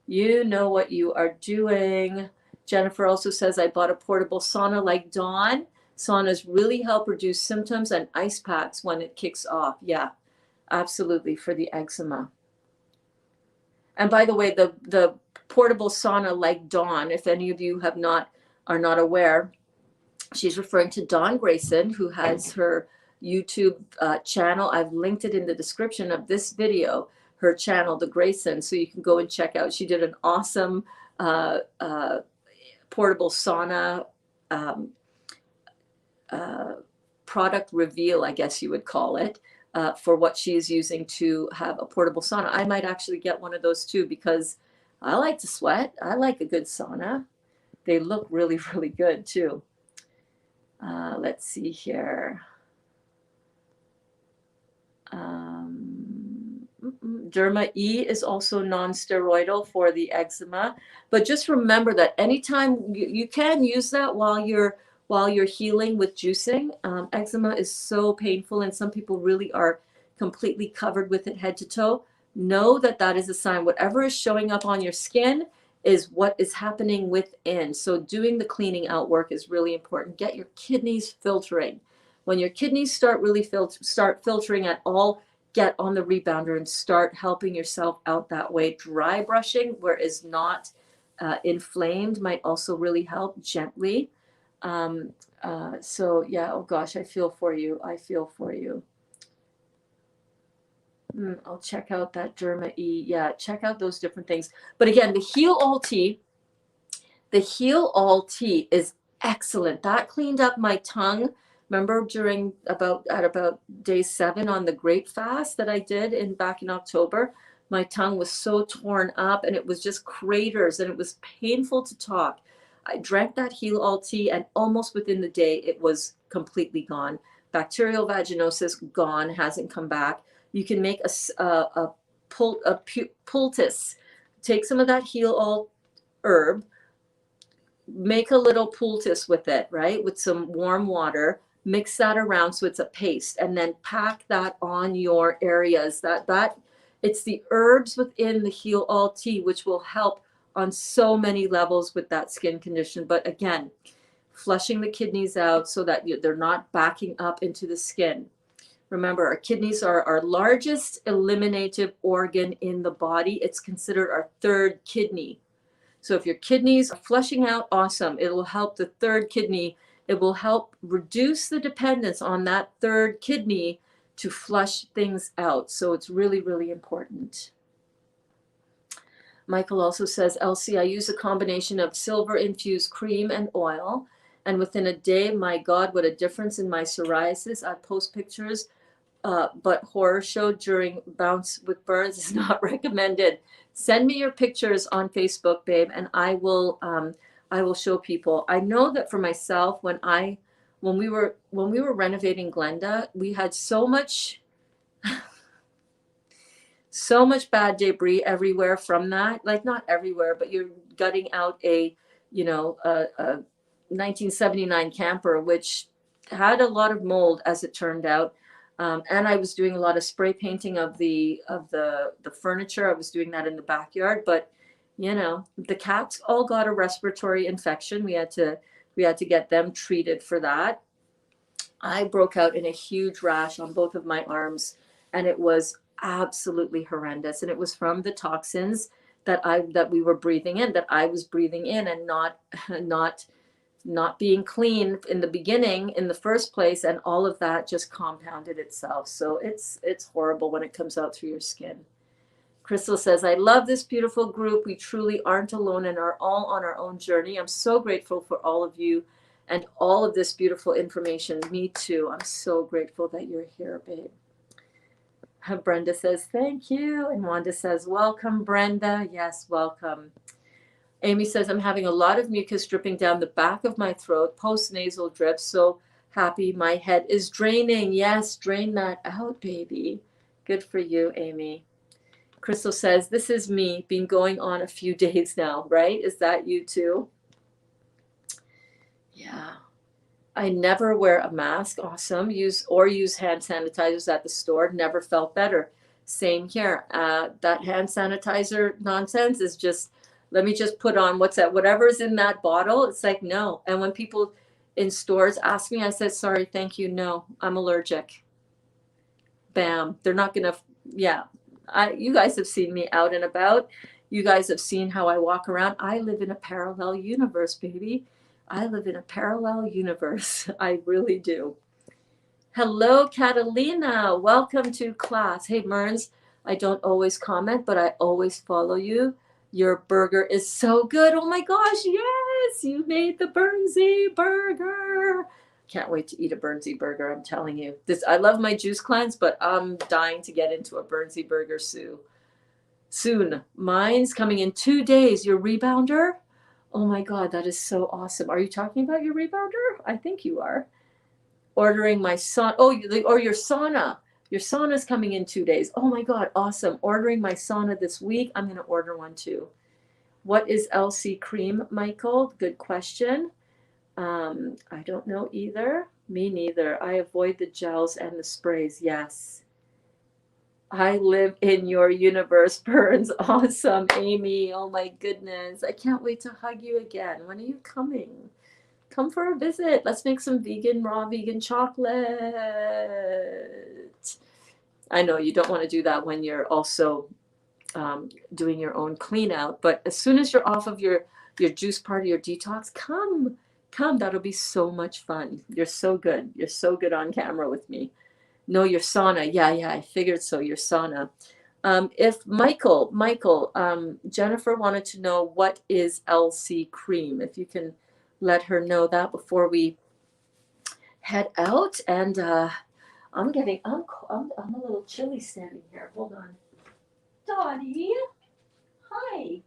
You know what you are doing. Jennifer also says, I bought a portable sauna like Dawn. Saunas really help reduce symptoms and ice packs when it kicks off. Yeah, absolutely, for the eczema. And by the way, the portable sauna like Dawn, if any of you are not aware, she's referring to Dawn Grayson, who has her YouTube channel. I've linked it in the description of this video, her channel, The Grayson, so you can go and check out. She did an awesome portable sauna product reveal, I guess you would call it, for what she is using to have a portable sauna. I might actually get one of those too, because I like to sweat. I like a good sauna. They look really, really good too. Let's see here. Derma E is also non-steroidal for the eczema, but just remember that anytime you can use that while you're healing with juicing. Eczema is so painful, and some people really are completely covered with it head to toe. Know that that is a sign. Whatever is showing up on your skin is what is happening within. So doing the cleaning out work is really important. Get your kidneys filtering. When your kidneys start really start filtering at all, get on the rebounder and start helping yourself out that way. Dry brushing where it's not inflamed might also really help gently. So yeah, oh gosh, I feel for you. I feel for you. I'll check out that Derma E. Yeah, check out those different things. But again, the Heal All Tea is excellent. That cleaned up my tongue. Remember at about day 7 on the grape fast that I did back in October, My tongue was so torn up and it was just craters and it was painful to talk. I drank that heal all tea and almost within the day it was completely gone. Bacterial vaginosis gone, hasn't come back. You can make a poultice. Take some of that heal all herb, make a little poultice with it, right? With some warm water, mix that around so it's a paste, and then pack that on your areas. That it's the herbs within the heal all tea which will help on so many levels with that skin condition. But again, flushing the kidneys out so that they're not backing up into the skin. Remember, our kidneys are our largest eliminative organ in the body. It's considered our third kidney. So if your kidneys are flushing out, awesome. It will help the third kidney. It will help reduce the dependence on that third kidney to flush things out. So it's really, really important. Michael also says, Elsie, I use a combination of silver-infused cream and oil. And within a day, my God, what a difference in my psoriasis. I post pictures, but horror show during Bounce with Berns is not recommended. Send me your pictures on Facebook, babe, and I will show people. I know that for myself, when we were renovating Glenda, we had so much bad debris everywhere from that. Like, not everywhere, but you're gutting out a 1979 camper, which had a lot of mold, as it turned out. And I was doing a lot of spray painting of the furniture. I was doing that in the backyard, but the cats all got a respiratory infection. We had to get them treated for that. I broke out in a huge rash on both of my arms, and it was absolutely horrendous. And it was from the toxins that we were breathing in, that I was breathing in, and not being clean in the beginning in the first place, and all of that just compounded itself. So it's horrible when it comes out through your skin. Crystal says, I love this beautiful group. We truly aren't alone and are all on our own journey. I'm so grateful for all of you and all of this beautiful information. Me too. I'm so grateful that you're here, babe. Brenda says, thank you. And Wanda says, welcome, Brenda. Yes, welcome. Amy says, I'm having a lot of mucus dripping down the back of my throat, post-nasal drip. So happy my head is draining. Yes, drain that out, baby. Good for you, Amy. Crystal says, this is me, been going on a few days now, right? Is that you too? Yeah. I never wear a mask. Awesome. Use hand sanitizers at the store. Never felt better. Same here. That hand sanitizer nonsense is just, let me just put on whatever's in that bottle. It's like, no. And when people in stores ask me, I said, sorry, thank you. No, I'm allergic. Bam. They're not going to, yeah. You guys have seen me out and about. You guys have seen how I walk around. I live in a parallel universe, baby. I live in a parallel universe. I really do. Hello, Catalina. Welcome to class. Hey, Berns, I don't always comment, but I always follow you. Your burger is so good. Oh my gosh, yes, you made the Bernsey burger. Can't wait to eat a Bernsey burger, I'm telling you. I love my juice cleanse, but I'm dying to get into a Bernsey burger soon. Mine's coming in 2 days. Your rebounder? Oh my God, that is so awesome. Are you talking about your rebounder? I think you are. Ordering my sauna. Oh, or your sauna. Your sauna's coming in 2 days. Oh my God, awesome. Ordering my sauna this week. I'm going to order one too. What is LC cream, Michael? Good question. I don't know either. Me neither. I avoid the gels and the sprays. Yes. I live in your universe, Berns. Awesome, Amy. Oh my goodness. I can't wait to hug you again. When are you coming? Come for a visit. Let's make some raw vegan chocolate. I know you don't want to do that when you're also doing your own clean out, but as soon as you're off of your juice party or detox, come. That'll be so much fun. You're so good. You're so good on camera with me. No, your sauna. Yeah, I figured so. Your sauna. If Michael, Jennifer wanted to know what is LC cream. If you can let her know that before we head out. And I'm a little chilly standing here. Hold on. Dottie. Hi.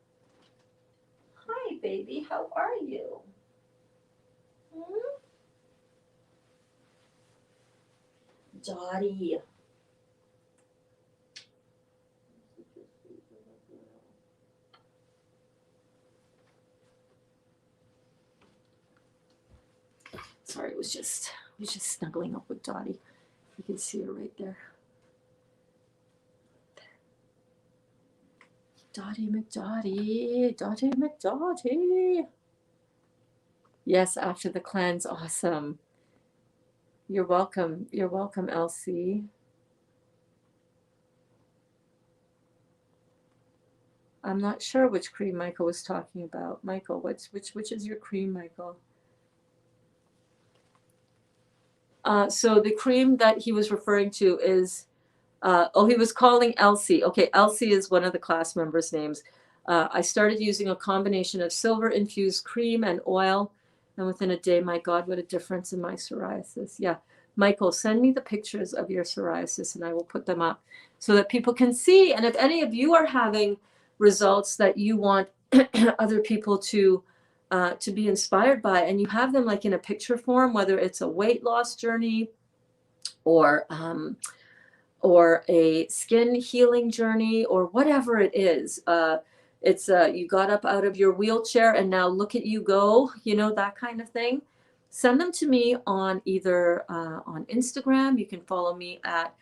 Hi, baby. How are you? Hmm? Dottie. Sorry, I was just snuggling up with Dottie. You can see her right there. Dottie McDottie. Dottie McDottie. Yes, after the cleanse. Awesome. You're welcome. You're welcome, Elsie. I'm not sure which cream Michael was talking about. Michael, which is your cream, Michael? So the cream that he was referring to is, he was calling Elsie. Okay, Elsie is one of the class members' names. I started using a combination of silver infused cream and oil, and within a day, my God, what a difference in my psoriasis. Yeah, Michael, send me the pictures of your psoriasis, and I will put them up so that people can see. And if any of you are having results that you want other people to be inspired by, and you have them like in a picture form, whether it's a weight loss journey or a skin healing journey or whatever it is. It's you got up out of your wheelchair and now look at you go, that kind of thing. Send them to me on either on Instagram. You can follow me at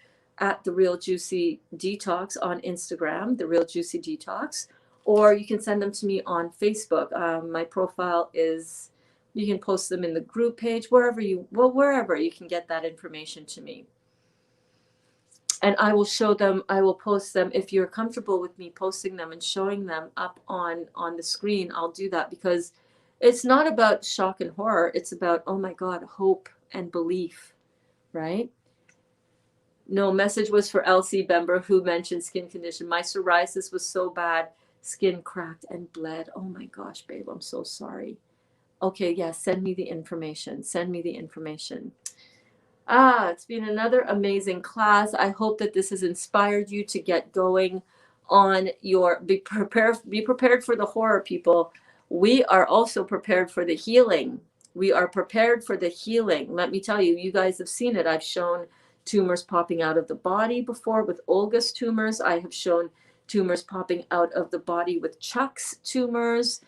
The Real Juicy Detox on Instagram, The Real Juicy Detox, or you can send them to me on Facebook. My profile is, you can post them in the group page, wherever you can get that information to me. And I will show them, I will post them. If you're comfortable with me posting them and showing them up on the screen, I'll do that, because it's not about shock and horror. It's about, oh my God, hope and belief, right? No, message was for Elsie Bember, who mentioned skin condition. My psoriasis was so bad, skin cracked and bled. Oh my gosh, babe, I'm so sorry. Okay, yeah, send me the information. Send me the information. It's been another amazing class. I hope that this has inspired you to get going on your, be prepared for the horror, people. We are also prepared for the healing. We are prepared for the healing. Let me tell you, you guys have seen it. I've shown tumors popping out of the body before with Olga's tumors. I have shown tumors popping out of the body with Chuck's tumors.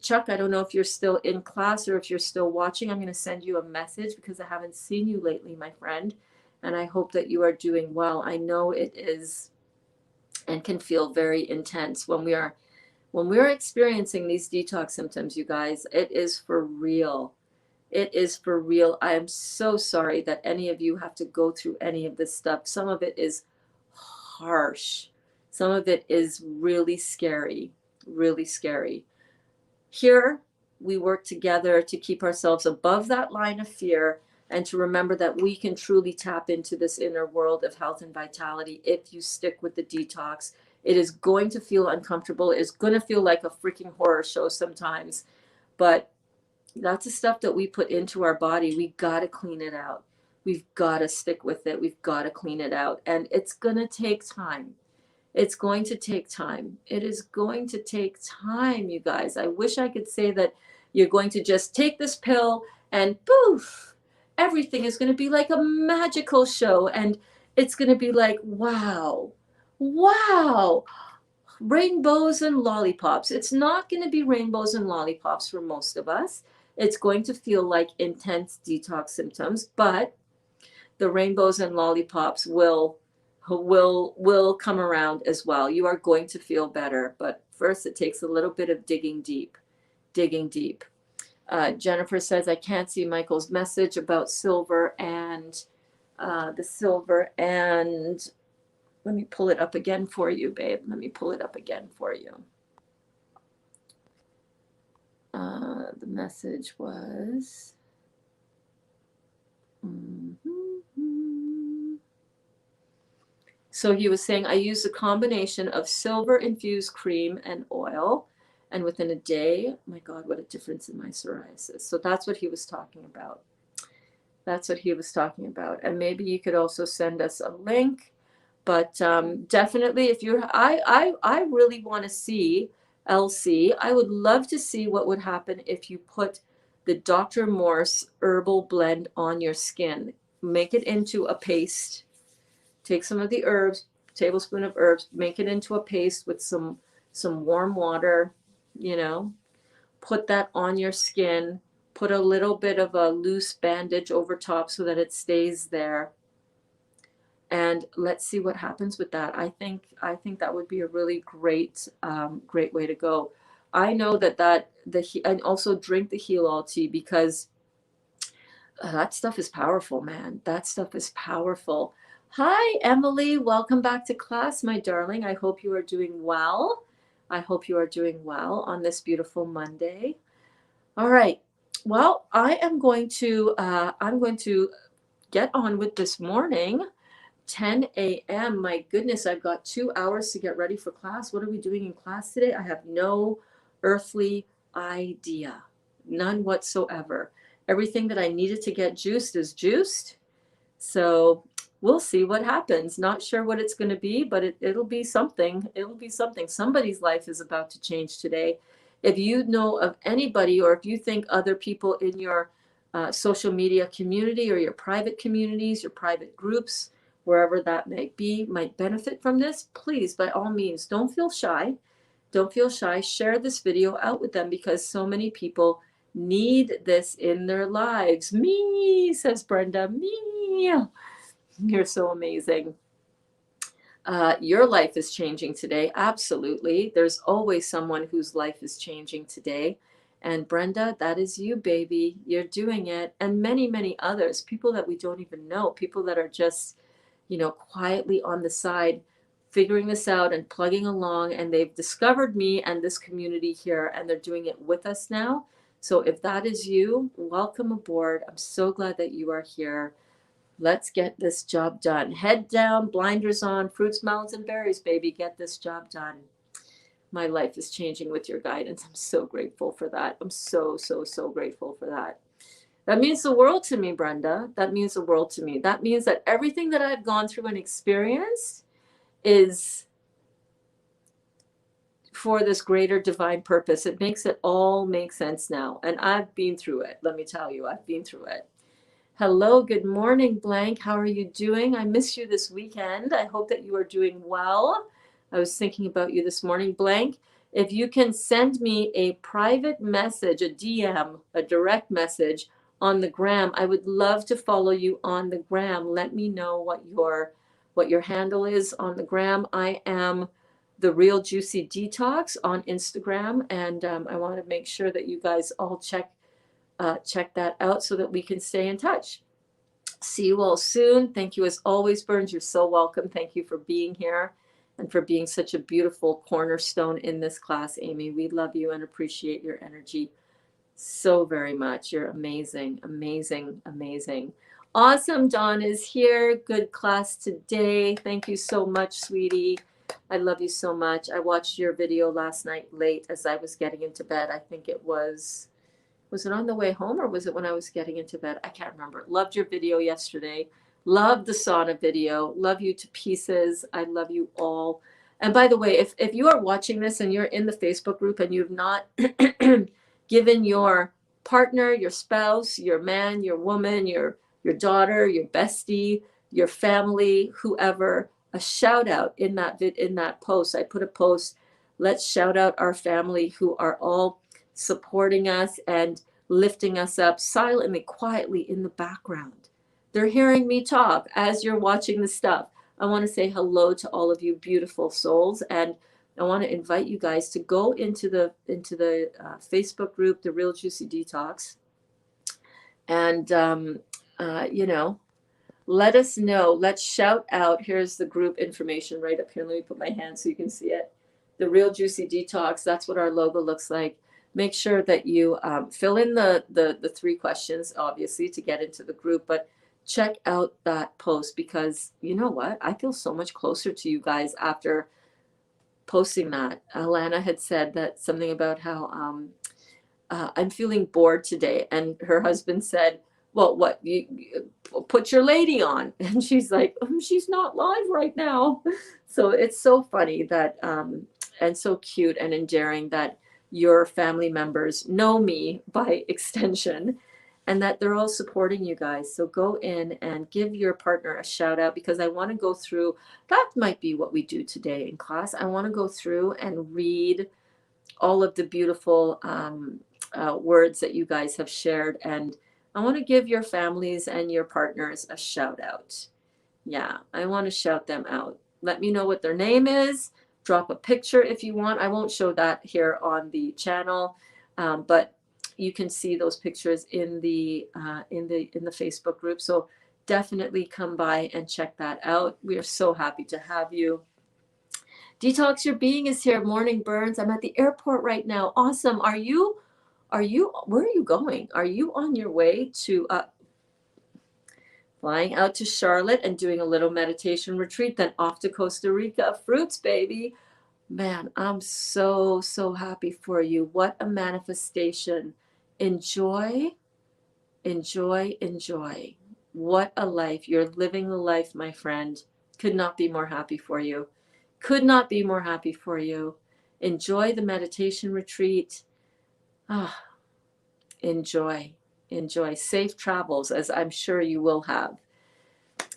Chuck, I don't know if you're still in class or if you're still watching. I'm going to send you a message because I haven't seen you lately, my friend. And I hope that you are doing well. I know it is and can feel very intense when we are experiencing these detox symptoms, you guys. It is for real. It is for real. I am so sorry that any of you have to go through any of this stuff. Some of it is harsh. Some of it is really scary, really scary. Here, we work together to keep ourselves above that line of fear and to remember that we can truly tap into this inner world of health and vitality if you stick with the detox. It is going to feel uncomfortable. It's going to feel like a freaking horror show sometimes, but that's the stuff that we put into our body. We got to clean it out. We've got to stick with it. We've got to clean it out. And it's going to take time. It's going to take time. It is going to take time, you guys. I wish I could say that you're going to just take this pill and poof, everything is going to be like a magical show. And it's going to be like, wow, wow, rainbows and lollipops. It's not going to be rainbows and lollipops for most of us. It's going to feel like intense detox symptoms, but the rainbows and lollipops will come around as well. You are going to feel better, but first it takes a little bit of digging deep. Jennifer says, I can't see Michael's message about silver and the silver, and let me pull it up again for you, babe. Let me pull it up again for you. The message was, So he was saying, I used a combination of silver infused cream and oil. And within a day, my God, what a difference in my psoriasis. So that's what he was talking about. That's what he was talking about. And maybe you could also send us a link But definitely, if you're, I really want to see LC. I would love to see what would happen if you put the Dr. Morse herbal blend on your skin. Make it into a paste. Take some of the herbs, tablespoon of herbs, make it into a paste with some warm water, you know, put that on your skin, put a little bit of a loose bandage over top so that it stays there. And let's see what happens with that. I think that would be a really great way to go. I know and also drink the Heal All tea because that stuff is powerful, man. That stuff is powerful. Hi, Emily. Welcome back to class, my darling. I hope you are doing well. I hope you are doing well on this beautiful Monday. All right. Well, I'm going to get on with this morning. 10 a.m. My goodness, I've got 2 hours to get ready for class. What are we doing in class today? I have no earthly idea. None whatsoever. Everything that I needed to get juiced is juiced. So we'll see what happens. Not sure what it's going to be, but it'll be something. It'll be something. Somebody's life is about to change today. If you know of anybody, or if you think other people in your social media community or your private communities, your private groups, wherever that might be, might benefit from this, please, by all means, don't feel shy. Don't feel shy. Share this video out with them because so many people need this in their lives. Me, says Brenda. Me. You're so amazing. Your life is changing today. Absolutely. There's always someone whose life is changing today. And Brenda, that is you, baby. You're doing it. And many, many others, people that we don't even know, people that are just, quietly on the side, figuring this out and plugging along. And they've discovered me and this community here, and they're doing it with us now. So if that is you, welcome aboard. I'm so glad that you are here. Let's get this job done. Head down, blinders on, fruits, melons, and berries, baby. Get this job done. My life is changing with your guidance. I'm so grateful for that. I'm so, so, so grateful for that. That means the world to me, Brenda. That means the world to me. That means that everything that I've gone through and experienced is for this greater divine purpose. It makes it all make sense now. And I've been through it. Let me tell you, I've been through it. Hello, good morning, Blank. How are you doing? I missed you this weekend. I hope that you are doing well. I was thinking about you this morning, Blank. If you can send me a private message, a DM, a direct message on the gram, I would love to follow you on the gram. Let me know what your handle is on the gram. I am The Real Juicy Detox on Instagram, and I want to make sure that you guys all check that out so that we can stay in touch. See you all soon. Thank you as always, Berns. You're so welcome. Thank you for being here and for being such a beautiful cornerstone in this class, Amy. We love you and appreciate your energy so very much. You're amazing, amazing, amazing. Awesome. Dawn is here. Good class today. Thank you so much, sweetie. I love you so much. I watched your video last night late as I was getting into bed. I think it was it on the way home or was it when I was getting into bed? I can't remember. Loved your video yesterday. Loved the sauna video. Love you to pieces. I love you all. And by the way, if you are watching this and you're in the Facebook group and you've not given your partner, your spouse, your man, your woman, your daughter, your bestie, your family, whoever, a shout out in that post. I put a post. Let's shout out our family who are all supporting us and lifting us up silently, quietly in the background. They're hearing me talk as you're watching the stuff. I want to say hello to all of you beautiful souls, and I want to invite you guys to go into the Facebook group, The Real Juicy Detox, and let us know. Let's shout out. Here's the group information right up here. Let me put my hand so you can see it. The Real Juicy Detox. That's what our logo looks like. Make sure that you fill in the 3 questions, obviously, to get into the group. But check out that post because you know what? I feel so much closer to you guys after posting that. Alana had said that something about how I'm feeling bored today. And her husband said, well, what you put your lady on. And she's like, she's not live right now. So it's so funny that and so cute and endearing that your family members know me by extension, and that they're all supporting you guys. So go in and give your partner a shout out, because I want to go through, that might be what we do today in class. I want to go through and read all of the beautiful words that you guys have shared. And I want to give your families and your partners a shout out. Yeah, I want to shout them out. Let me know what their name is. Drop a picture if you want. I won't show that here on the channel, but you can see those pictures in the Facebook group. So definitely come by and check that out. We are so happy to have you. Detox Your Being is here. Morning, Berns. I'm at the airport right now. Awesome. Are you, where are you going? Are you on your way to, flying out to Charlotte and doing a little meditation retreat, then off to Costa Rica? Fruits, baby. Man, I'm so, so happy for you. What a manifestation. Enjoy, enjoy, enjoy. What a life. You're living the life, my friend. Could not be more happy for you. Could not be more happy for you. Enjoy the meditation retreat. Ah, enjoy. Enjoy. Safe travels, as I'm sure you will have.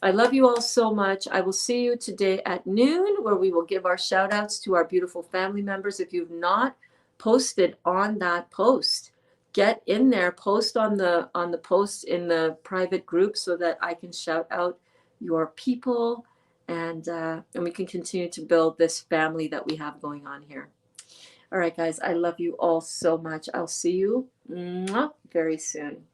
I love you all so much. I will see you today at noon, where we will give our shout outs to our beautiful family members. If you've not posted on that post, get in there, post on the post in the private group, so that I can shout out your people, and we can continue to build this family that we have going on here. All right, guys, I love you all so much. I'll see you very soon.